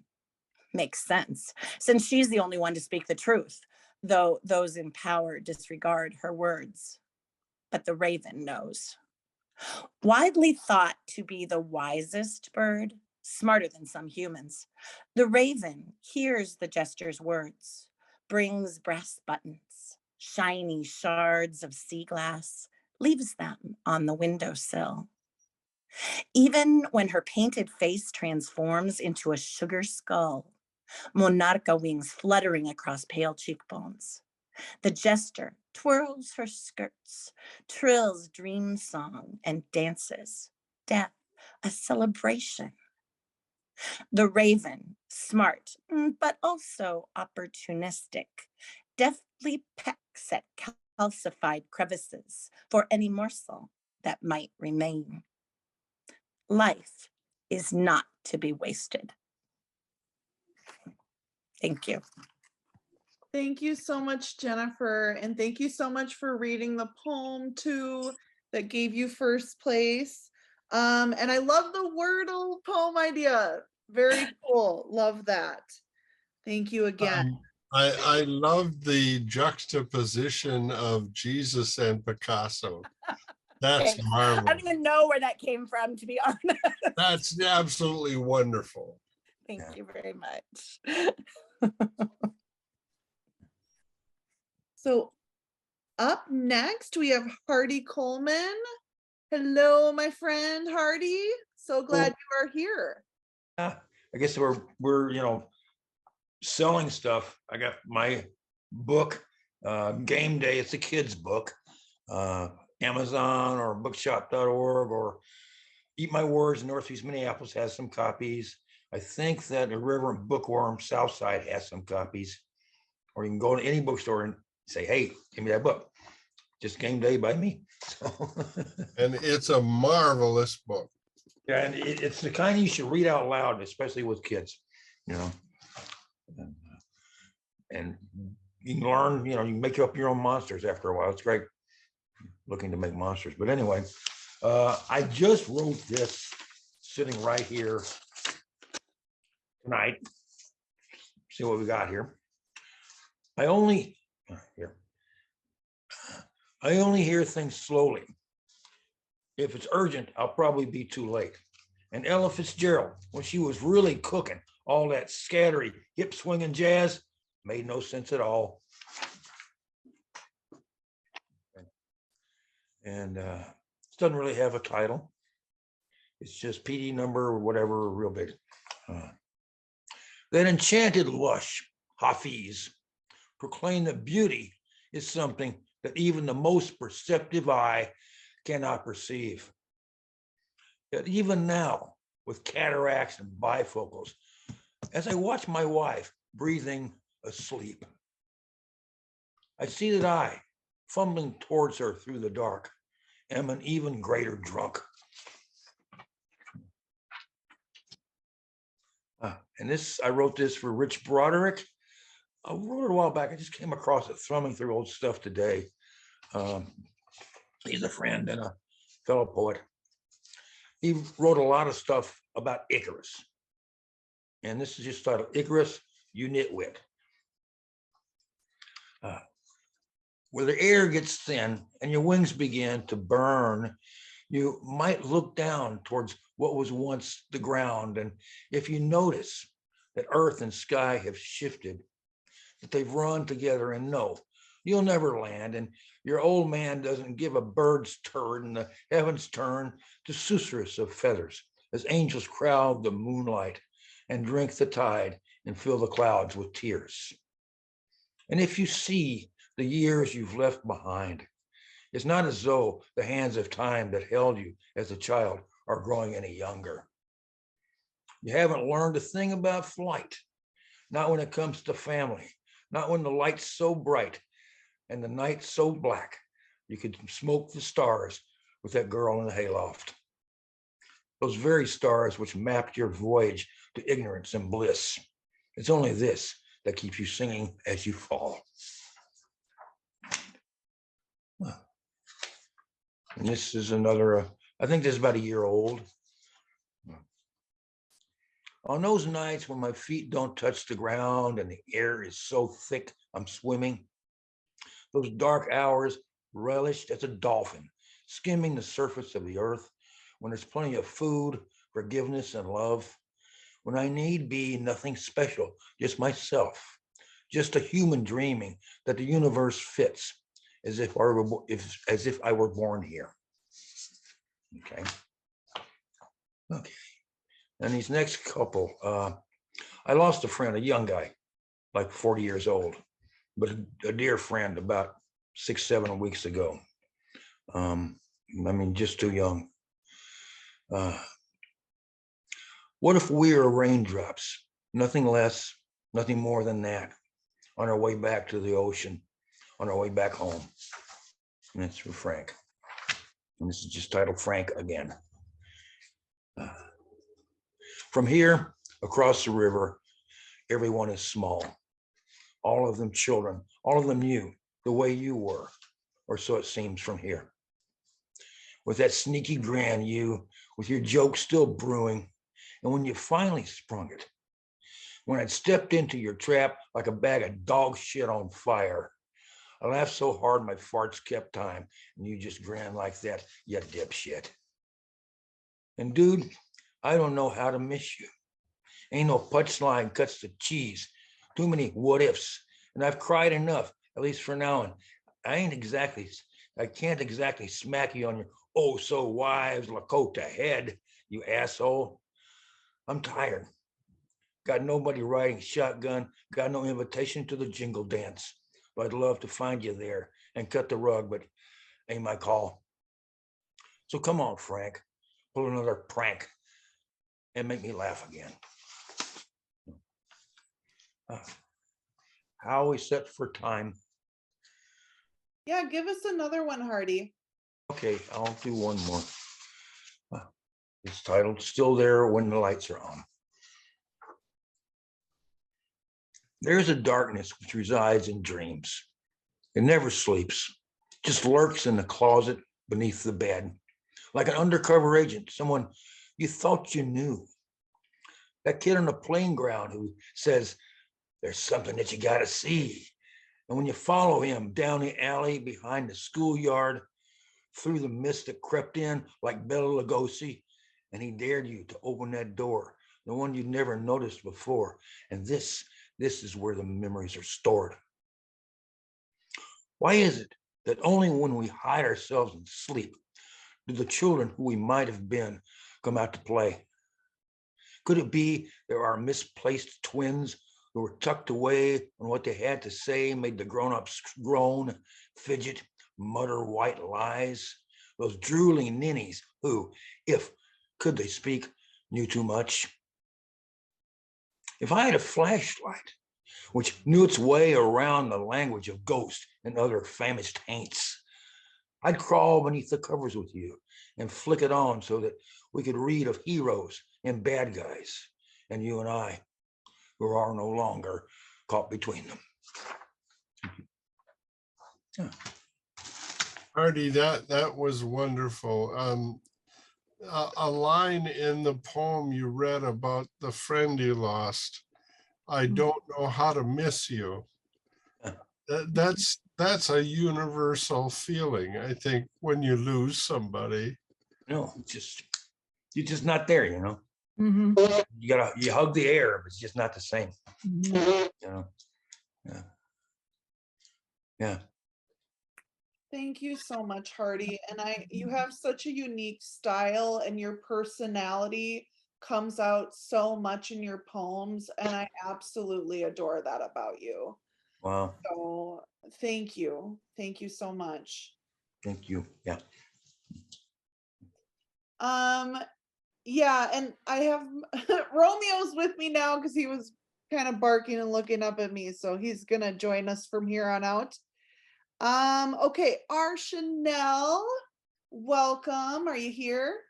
Speaker 7: Makes sense, since she's the only one to speak the truth, though those in power disregard her words. But the raven knows. Widely thought to be the wisest bird, smarter than some humans, the raven hears the jester's words, brings brass buttons, shiny shards of sea glass, leaves them on the windowsill. Even when her painted face transforms into a sugar skull, monarcha wings fluttering across pale cheekbones, the jester twirls her skirts, trills dream song, and dances. Death, a celebration. The raven, smart, but also opportunistic, deftly pecks at calcified crevices for any morsel that might remain. Life is not to be wasted. Thank you.
Speaker 1: Thank you so much, Jennifer. And thank you so much for reading the poem too that gave you first place. And I love the Wordle poem idea. Very cool. Love that. Thank you again.
Speaker 2: I love the juxtaposition of Jesus and Picasso. That's
Speaker 7: Thanks. I
Speaker 2: marvelous.
Speaker 7: don't even know where that came from, to be honest.
Speaker 2: That's absolutely wonderful.
Speaker 7: Thank you very much.
Speaker 1: So up next, we have Hardy Coleman. Hello, my friend Hardy. So glad you are here.
Speaker 6: I guess we're selling stuff. I got my book, Game Day. It's a kid's book. Amazon or bookshop.org or Eat My Words in Northeast Minneapolis has some copies. I think that Irreverent Bookworm Southside has some copies. Or you can go to any bookstore and say, hey, give me that book. Just Game Day by me.
Speaker 2: And it's a marvelous book.
Speaker 6: Yeah, and it's the kind you should read out loud, especially with kids, and you can learn, you can make up your own monsters after a while. It's great looking to make monsters. But anyway, I just wrote this sitting right here tonight. See what we got here. I only hear things slowly. If it's urgent, I'll probably be too late. And Ella Fitzgerald, when she was really cooking, all that scattery, hip swinging jazz made no sense at all. And it doesn't really have a title. It's just PD number or whatever, real big. That enchanted lush, Hafiz, proclaimed that beauty is something that even the most perceptive eye cannot perceive. Yet even now, with cataracts and bifocals, as I watch my wife breathing asleep, I see that I, fumbling towards her through the dark, am an even greater drunk. And this, I wrote this for Rich Broderick. I wrote it a while back. I just came across it thumbing through old stuff today. He's a friend and a fellow poet. He wrote a lot of stuff about Icarus. And this is just titled Icarus, You Nitwit. Where the air gets thin and your wings begin to burn, you might look down towards what was once the ground. And if you notice that earth and sky have shifted, that they've run together, and no, you'll never land. And your old man doesn't give a bird's turd, and the heavens turn to susurrus of feathers as angels crowd the moonlight and drink the tide and fill the clouds with tears. And if you see the years you've left behind, it's not as though the hands of time that held you as a child are growing any younger. You haven't learned a thing about flight, not when it comes to family, not when the light's so bright and the night so black, you could smoke the stars with that girl in the hayloft. Those very stars which mapped your voyage to ignorance and bliss. It's only this that keeps you singing as you fall. And this is another, I think this is about a year old. On those nights when my feet don't touch the ground and the air is so thick I'm swimming, those dark hours relished as a dolphin skimming the surface of the earth, when there's plenty of food, forgiveness, and love, when I need be nothing special, just myself, just a human dreaming that the universe fits as if I were born here. Okay. Okay. And these next couple, I lost a friend, a young guy, like 40 years old, but a dear friend about 6-7 weeks ago. Just too young. What if we are raindrops, nothing less, nothing more than that, on our way back to the ocean, on our way back home? And it's for Frank. And this is just titled Frank again. From here, across the river, everyone is small. All of them children, all of them you, the way you were, or so it seems from here. With that sneaky grin, you, with your joke still brewing, and when you finally sprung it, when I'd stepped into your trap like a bag of dog shit on fire, I laughed so hard my farts kept time, and you just grinned like that, you dipshit. And dude, I don't know how to miss you. Ain't no punchline cuts the cheese. Too many what ifs, and I've cried enough, at least for now. And I can't exactly smack you on your oh so wise Lakota head, you asshole. I'm tired. Got nobody riding shotgun, got no invitation to the jingle dance. But I'd love to find you there and cut the rug, but ain't my call. So come on, Frank, pull another prank and make me laugh again. How are we set for time?
Speaker 1: Yeah, give us another one, Hardy.
Speaker 6: Okay, I'll do one more. It's titled Still There When the Lights Are On. There's a darkness which resides in dreams. It never sleeps, just lurks in the closet beneath the bed, like an undercover agent, someone you thought you knew. That kid on the playing ground who says, there's something that you gotta see. And when you follow him down the alley behind the schoolyard, through the mist that crept in like Bela Lugosi, and he dared you to open that door, the one you'd never noticed before. And this is where the memories are stored. Why is it that only when we hide ourselves in sleep do the children who we might have been come out to play? Could it be there are misplaced twins who were tucked away, and what they had to say made the grown-ups groan, fidget, mutter white lies? Those drooling ninnies who, if could they speak, knew too much. If I had a flashlight which knew its way around the language of ghosts and other famished haints, I'd crawl beneath the covers with you and flick it on so that we could read of heroes and bad guys, and you and I, who are no longer caught between them. Yeah.
Speaker 2: Artie, that was wonderful. A line in the poem you read about the friend you lost, I don't know how to miss you. That's a universal feeling, I think, when you lose somebody.
Speaker 6: No, you're just not there, you know.
Speaker 5: Mhm.
Speaker 6: You hug the air, but it's just not the same.
Speaker 5: Mhm.
Speaker 6: You know. Yeah. Yeah.
Speaker 1: Thank you so much, Hardy. And you have such a unique style, and your personality comes out so much in your poems, and I absolutely adore that about you.
Speaker 6: Wow.
Speaker 1: So thank you. Thank you so much.
Speaker 6: Thank you. Yeah.
Speaker 1: Yeah, and I have Romeo's with me now because he was kind of barking and looking up at me, so he's gonna join us from here on out. Okay, our Shanelle, welcome. Are you here?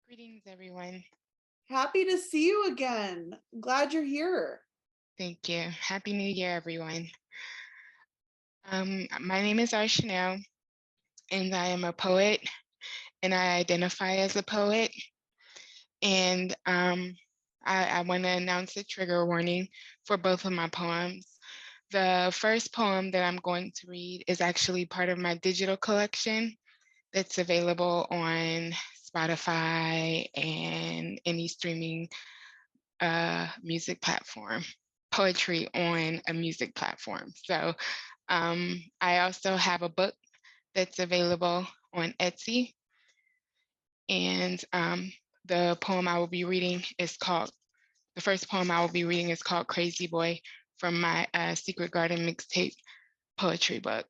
Speaker 8: Greetings, everyone.
Speaker 1: Happy to see you again. Glad you're here.
Speaker 8: Thank you. Happy New Year, everyone. My name is Shanelle, and I am a poet, and I identify as a poet. And I want to announce a trigger warning for both of my poems. The first poem that I'm going to read is actually part of my digital collection that's available on Spotify and any streaming music platform, poetry on a music platform. So I also have a book that's available on Etsy. And the poem I will be reading is called, the first poem I will be reading is called Crazy Boy from my Secret Garden mixtape poetry book.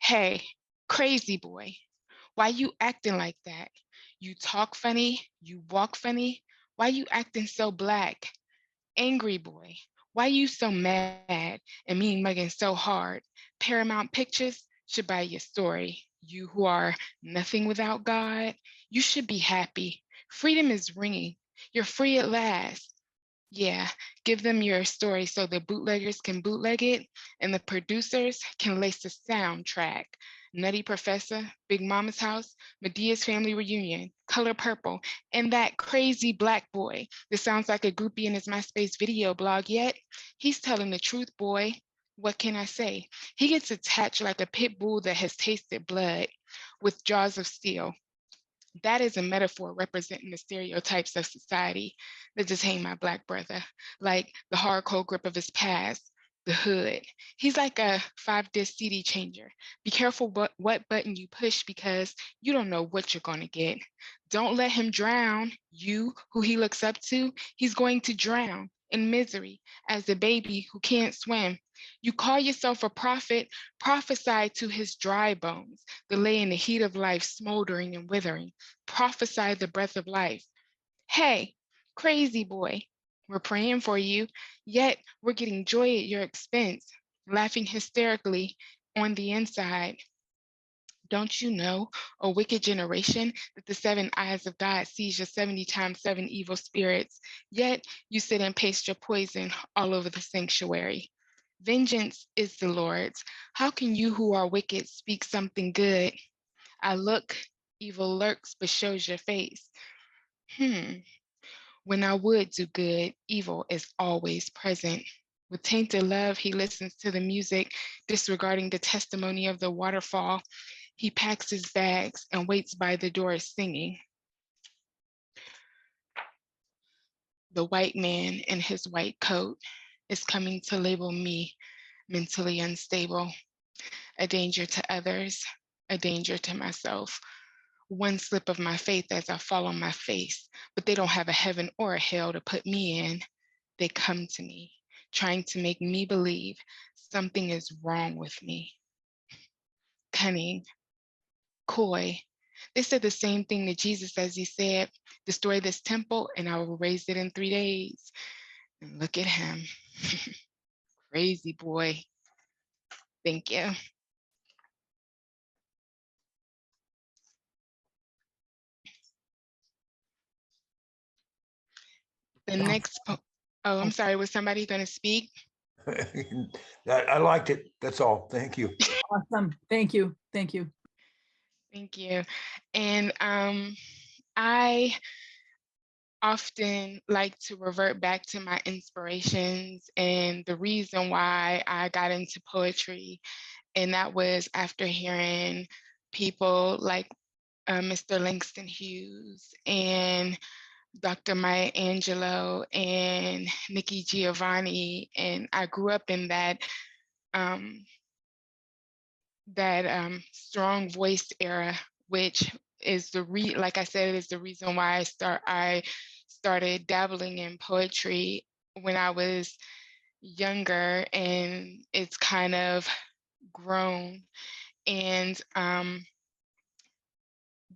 Speaker 8: Hey, crazy boy, why you acting like that? You talk funny, you walk funny, why you acting so black? Angry boy, why you so mad and mean mugging so hard? Paramount Pictures should buy your story. You who are nothing without God, you should be happy. Freedom is ringing. You're free at last. Yeah, give them your story so the bootleggers can bootleg it and the producers can lace the soundtrack. Nutty Professor, Big Mama's House, Medea's Family Reunion, Color Purple, and that crazy black boy that sounds like a groupie in his MySpace video blog, yet he's telling the truth, boy. What can I say? He gets attached like a pit bull that has tasted blood with jaws of steel. That is a metaphor representing the stereotypes of society that detain my black brother, like the hardcore grip of his past, the hood. He's like a 5-disc CD changer. Be careful what button you push because you don't know what you're gonna get. Don't let him drown you, who he looks up to. He's going to drown in misery as a baby who can't swim. You call yourself a prophet, prophesy to his dry bones, that lay in the heat of life, smoldering and withering. Prophesy the breath of life. Hey, crazy boy, we're praying for you, yet we're getting joy at your expense, laughing hysterically on the inside. Don't you know, a wicked generation, that the 7 eyes of God sees your 70 times 7 evil spirits, yet you sit and paste your poison all over the sanctuary. Vengeance is the Lord's. How can you who are wicked speak something good? I look, evil lurks, but shows your face. When I would do good, evil is always present. With tainted love, he listens to the music, disregarding the testimony of the waterfall. He packs his bags and waits by the door singing. The white man in his white coat is coming to label me mentally unstable, a danger to others, a danger to myself. One slip of my faith as I fall on my face, but they don't have a heaven or a hell to put me in. They come to me, trying to make me believe something is wrong with me. Cunning, coy. They said the same thing to Jesus as he said, destroy this temple and I will raise it in 3 days. And look at him. Crazy boy. Thank you. The next, oh, I'm sorry, was somebody going to speak?
Speaker 6: I liked it. That's all. Thank you.
Speaker 5: Awesome. Thank you. Thank you.
Speaker 8: Thank you. And I often like to revert back to my inspirations and the reason why I got into poetry. And that was after hearing people like Mr. Langston Hughes and Dr. Maya Angelou and Nikki Giovanni. And I grew up in that strong voice era, which is like I said, is the reason why I started dabbling in poetry when I was younger, and it's kind of grown. And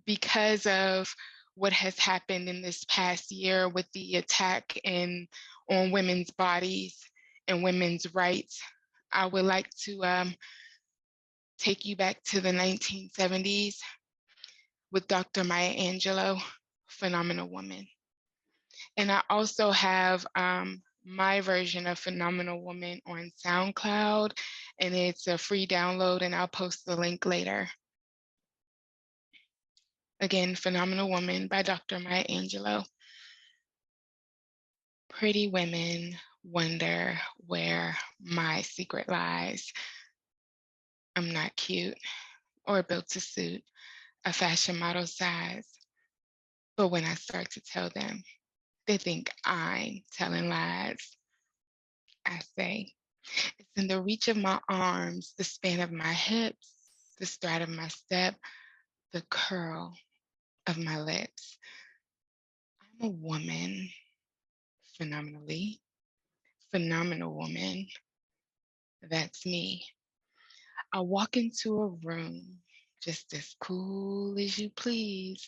Speaker 8: because of what has happened in this past year with the attack on women's bodies and women's rights, I would like to take you back to the 1970s with Dr. Maya Angelou, Phenomenal Woman. And I also have my version of Phenomenal Woman on SoundCloud, and it's a free download, and I'll post the link later. Again, Phenomenal Woman by Dr. Maya Angelou. Pretty women wonder where my secret lies. I'm not cute or built to suit a fashion model size. But when I start to tell them, they think I'm telling lies. I say, it's in the reach of my arms, the span of my hips, the stride of my step, the curl of my lips. I'm a woman, phenomenally, phenomenal woman. That's me. I walk into a room just as cool as you please.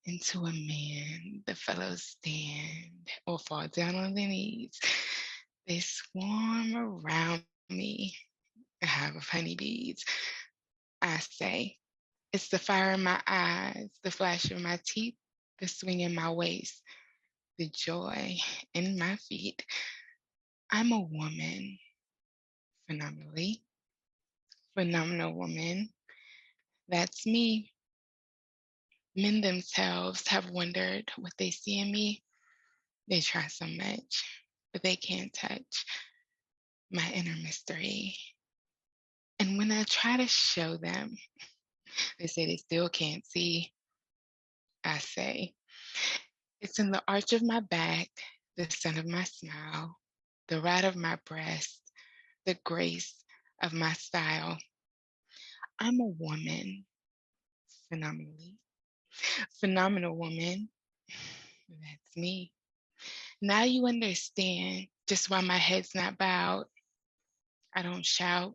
Speaker 8: Into a man, the fellows stand or fall down on their knees. They swarm around me. I have of honeybees. I say, it's the fire in my eyes, the flash of my teeth, the swing in my waist, the joy in my feet. I'm a woman, phenomenally, phenomenal woman. That's me. Men themselves have wondered what they see in me. They try so much, but they can't touch my inner mystery. And when I try to show them, they say they still can't see. I say, it's in the arch of my back, the sun of my smile, the ride of my breast, the grace of my style. I'm a woman, phenomenally, phenomenal woman. That's me. Now you understand just why my head's not bowed. I don't shout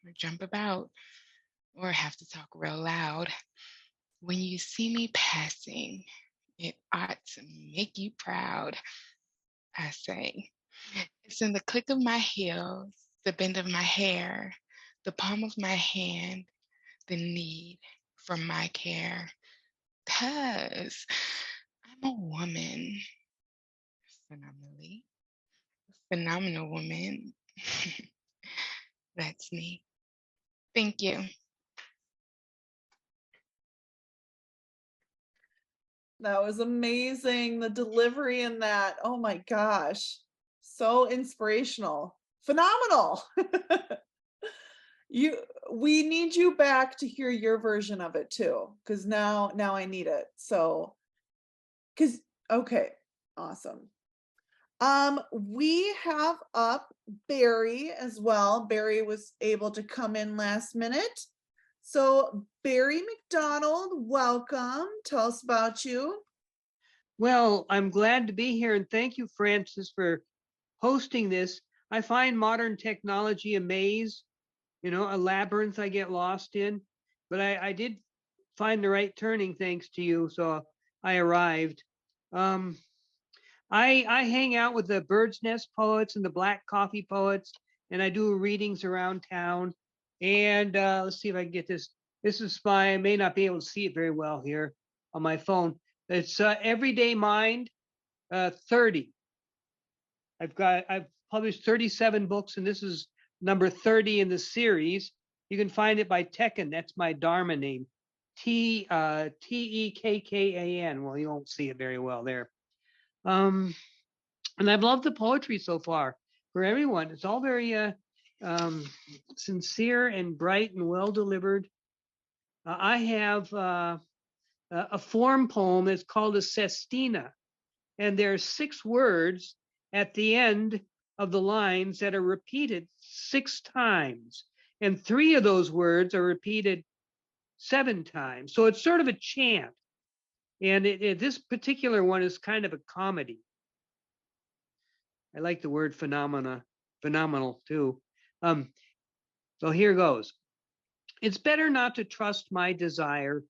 Speaker 8: or jump about or have to talk real loud. When you see me passing, it ought to make you proud. I say, it's in the click of my heels, the bend of my hair, the palm of my hand, the need for my care. 'Cause I'm a woman, phenomenally, phenomenal woman. That's me. Thank you.
Speaker 1: That was amazing. The delivery in that. Oh my gosh. So inspirational. Phenomenal. You we need you back to hear your version of it too, because now I need it. So, because okay, awesome. We have up Barry as well. Barry was able to come in last minute. So Barry MacDonald, welcome. Tell us about you.
Speaker 9: Well, I'm glad to be here and thank you, Francis, for hosting this. I find modern technology a maze, a labyrinth I get lost in, but I did find the right turning thanks to you, so I arrived. I hang out with the Bird's Nest poets and the Black Coffee poets, and I do readings around town. And let's see if I can get this. This is I may not be able to see it very well here on my phone. It's Everyday Mind 30. I've published 37 books, and this is number 30 in the series. You can find it by Tekken. That's my Dharma name. Tekkan. Well, you won't see it very well there. And I've loved the poetry so far for everyone. It's all very sincere and bright and well delivered. I have a form poem that's called a sestina, and there are 6 words at the end of the lines that are repeated 6 times, and 3 of those words are repeated 7 times. So it's sort of a chant, and this particular one is kind of a comedy. I like the word phenomenal too. So here goes. It's better not to trust my desire.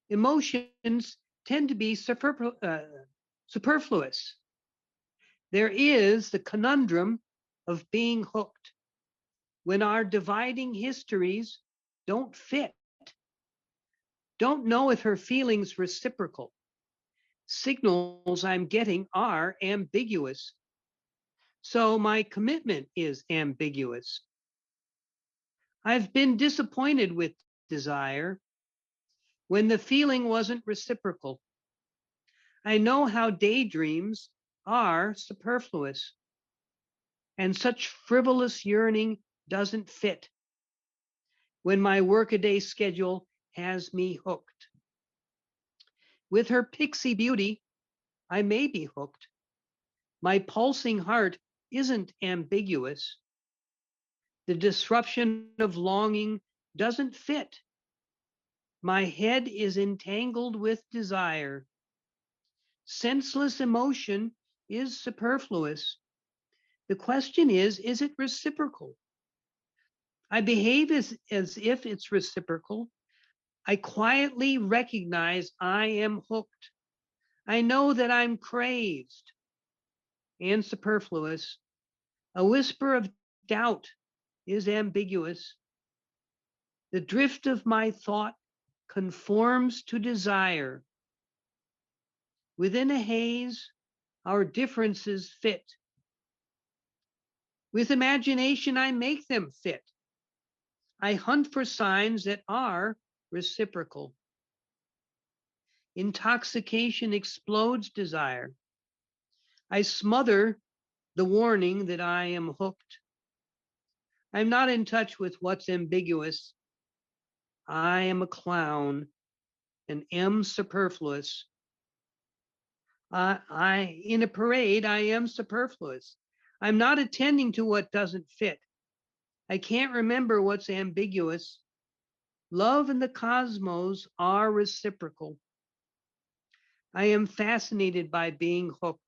Speaker 9: Emotions tend to be superfluous. There is the conundrum of being hooked when our dividing histories don't fit. Don't know if her feelings reciprocal. Signals I'm getting are ambiguous. So my commitment is ambiguous. I've been disappointed with desire when the feeling wasn't reciprocal. I know how daydreams are superfluous. and such frivolous yearning doesn't fit when my workaday schedule has me hooked. With her pixie beauty, I may be hooked. My pulsing heart isn't ambiguous. The disruption of longing doesn't fit. My head is entangled with desire. Senseless emotion is superfluous. The question is it reciprocal? I behave as if it's reciprocal. I quietly recognize I am hooked. I know that I'm crazed and superfluous. A whisper of doubt is ambiguous. The drift of my thought conforms to desire. Within a haze, our differences fit. With imagination, I make them fit. I hunt for signs that are reciprocal. Intoxication explodes desire. I smother the warning that I am hooked. I'm not in touch with what's ambiguous. I am a clown and am superfluous. In a parade, I am superfluous. I'm not attending to what doesn't fit. I can't remember what's ambiguous. Love and the cosmos are reciprocal. I am fascinated by being hooked.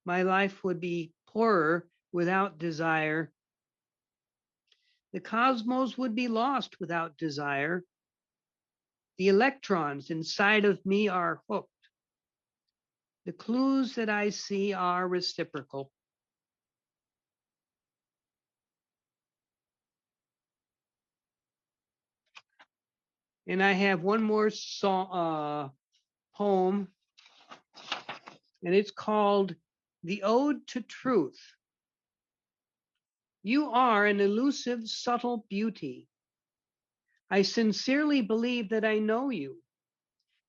Speaker 9: My life would be poorer without desire. The cosmos would be lost without desire. The electrons inside of me are hooked. The clues that I see are reciprocal. And I have one more poem, and it's called The Ode to Truth. You are an elusive, subtle beauty. I sincerely believe that I know you.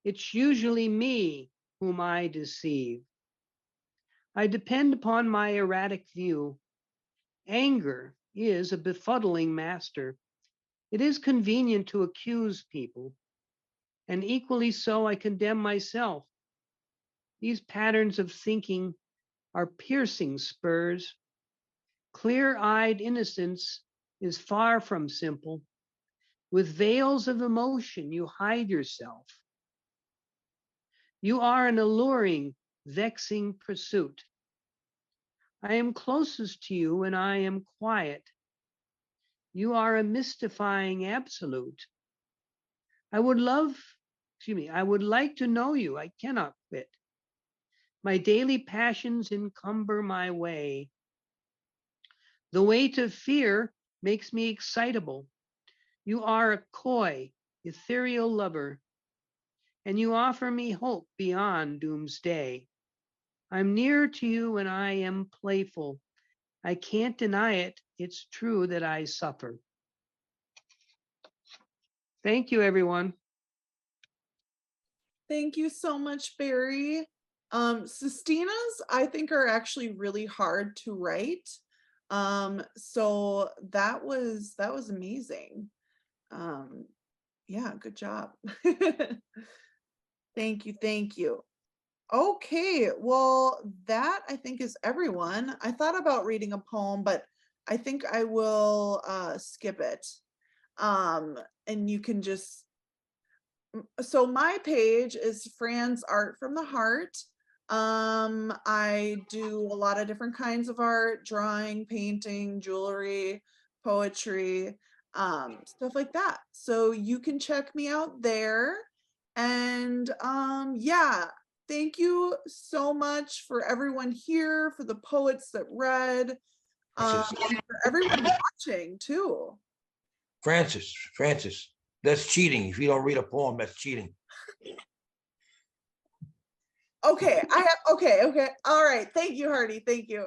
Speaker 9: It's usually me whom I deceive. I depend upon my erratic view. Anger is a befuddling master. It is convenient to accuse people, and equally so I condemn myself. These patterns of thinking are piercing spurs. Clear-eyed innocence is far from simple. With veils of emotion, you hide yourself. You are an alluring, vexing pursuit. I am closest to you when I am quiet. You are a mystifying absolute. I would like to know you. I cannot quit. My daily passions encumber my way. The weight of fear makes me excitable. You are a coy, ethereal lover, and you offer me hope beyond doomsday. I'm near to you when I am playful. I can't deny it. It's true that I suffer. Thank you, everyone.
Speaker 1: Thank you so much, Barry. Sestinas, I think, are actually really hard to write. So that was amazing. Yeah, good job. Thank you. Okay, well, that I think is everyone. I thought about reading a poem, but I think I will skip it. And you can just, so my page is Fran's Art from the Heart. I do a lot of different kinds of art, drawing, painting, jewelry, poetry, stuff like that. So you can check me out there. And yeah, thank you so much for everyone here, for the poets that read, and for everyone watching too.
Speaker 6: Francis, that's cheating. If you don't read a poem, that's cheating.
Speaker 1: Okay, okay. All right. Thank you, Hardy. Thank you.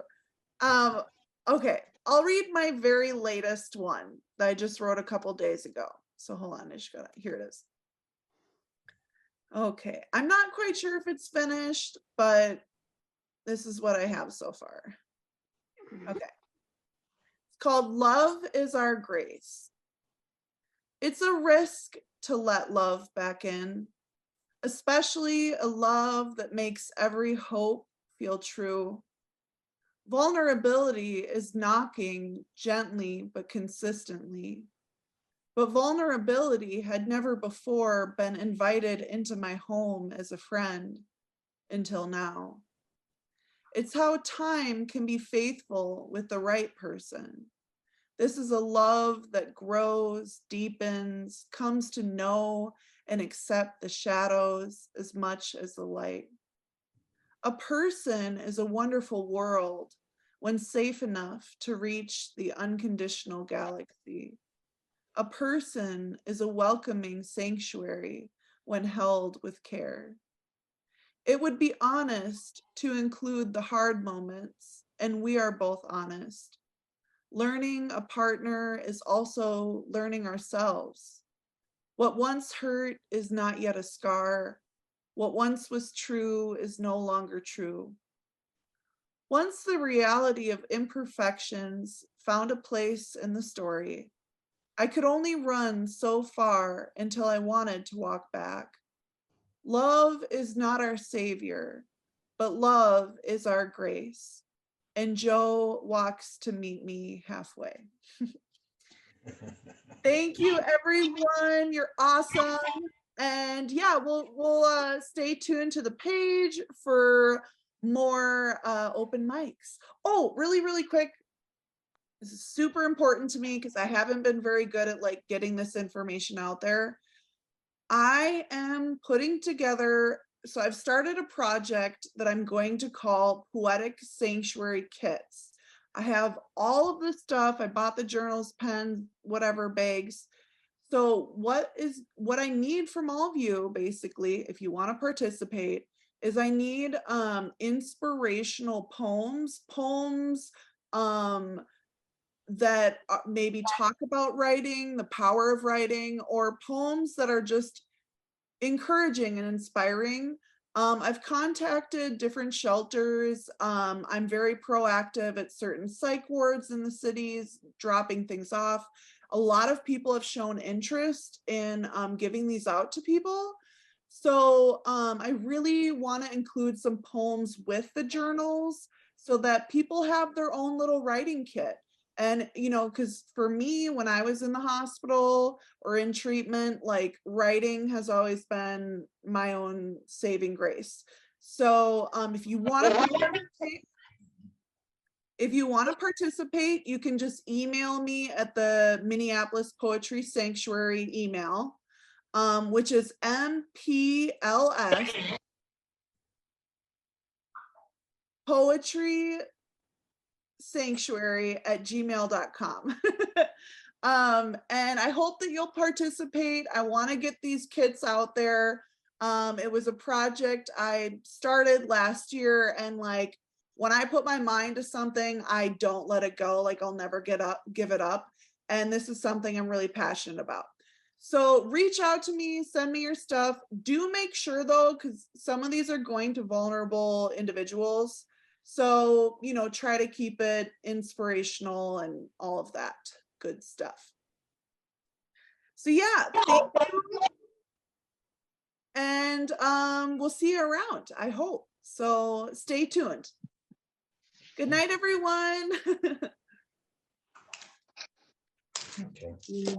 Speaker 1: Okay, I'll read my very latest one that I just wrote a couple days ago. So hold on, here it is. Okay, I'm not quite sure if it's finished, but this is what I have so far. Okay. It's called Love is Our Grace. It's a risk to let love back in, especially a love that makes every hope feel true. Vulnerability is knocking gently but consistently. But vulnerability had never before been invited into my home as a friend until now. It's how time can be faithful with the right person. This is a love that grows, deepens, comes to know and accept the shadows as much as the light. A person is a wonderful world when safe enough to reach the unconditional galaxy. A person is a welcoming sanctuary when held with care. It would be honest to include the hard moments, and we are both honest. Learning a partner is also learning ourselves. What once hurt is not yet a scar. What once was true is no longer true. Once the reality of imperfections found a place in the story, I could only run so far until I wanted to walk back. Love is not our savior, but love is our grace. And Joe walks to meet me halfway. Thank you, everyone. You're awesome. And yeah, we'll stay tuned to the page for more open mics. Oh, really quick. This is super important to me because I haven't been very good at like getting this information out there. I am putting together, so I've started a project that I'm going to call Poetic Sanctuary Kits. I have all of the stuff. I bought the journals, pens, whatever, bags. So what I need from all of you, basically, if you want to participate, is I need inspirational poems that maybe talk about writing, the power of writing, or poems that are just encouraging and inspiring. I've contacted different shelters. I'm very proactive at certain psych wards in the cities, dropping things off. A lot of people have shown interest in giving these out to people. So I really want to include some poems with the journals so that people have their own little writing kit. And, you know, because for me, when I was in the hospital or in treatment, like writing has always been my own saving grace. So if you want to participate, you can just email me at the Minneapolis Poetry Sanctuary email, which is MPLS Poetry sanctuary@gmail.com. And I hope that you'll participate. I want to get these kits out there. It was a project I started last year, and like when I put my mind to something, I don't let it go. Like I'll never give it up. And this is something I'm really passionate about. So reach out to me, send me your stuff. Do make sure though, because some of these are going to vulnerable individuals. So, you know, try to keep it inspirational and all of that good stuff. So yeah, thank you. And we'll see you around, I hope. So stay tuned. Good night, everyone.
Speaker 6: Okay.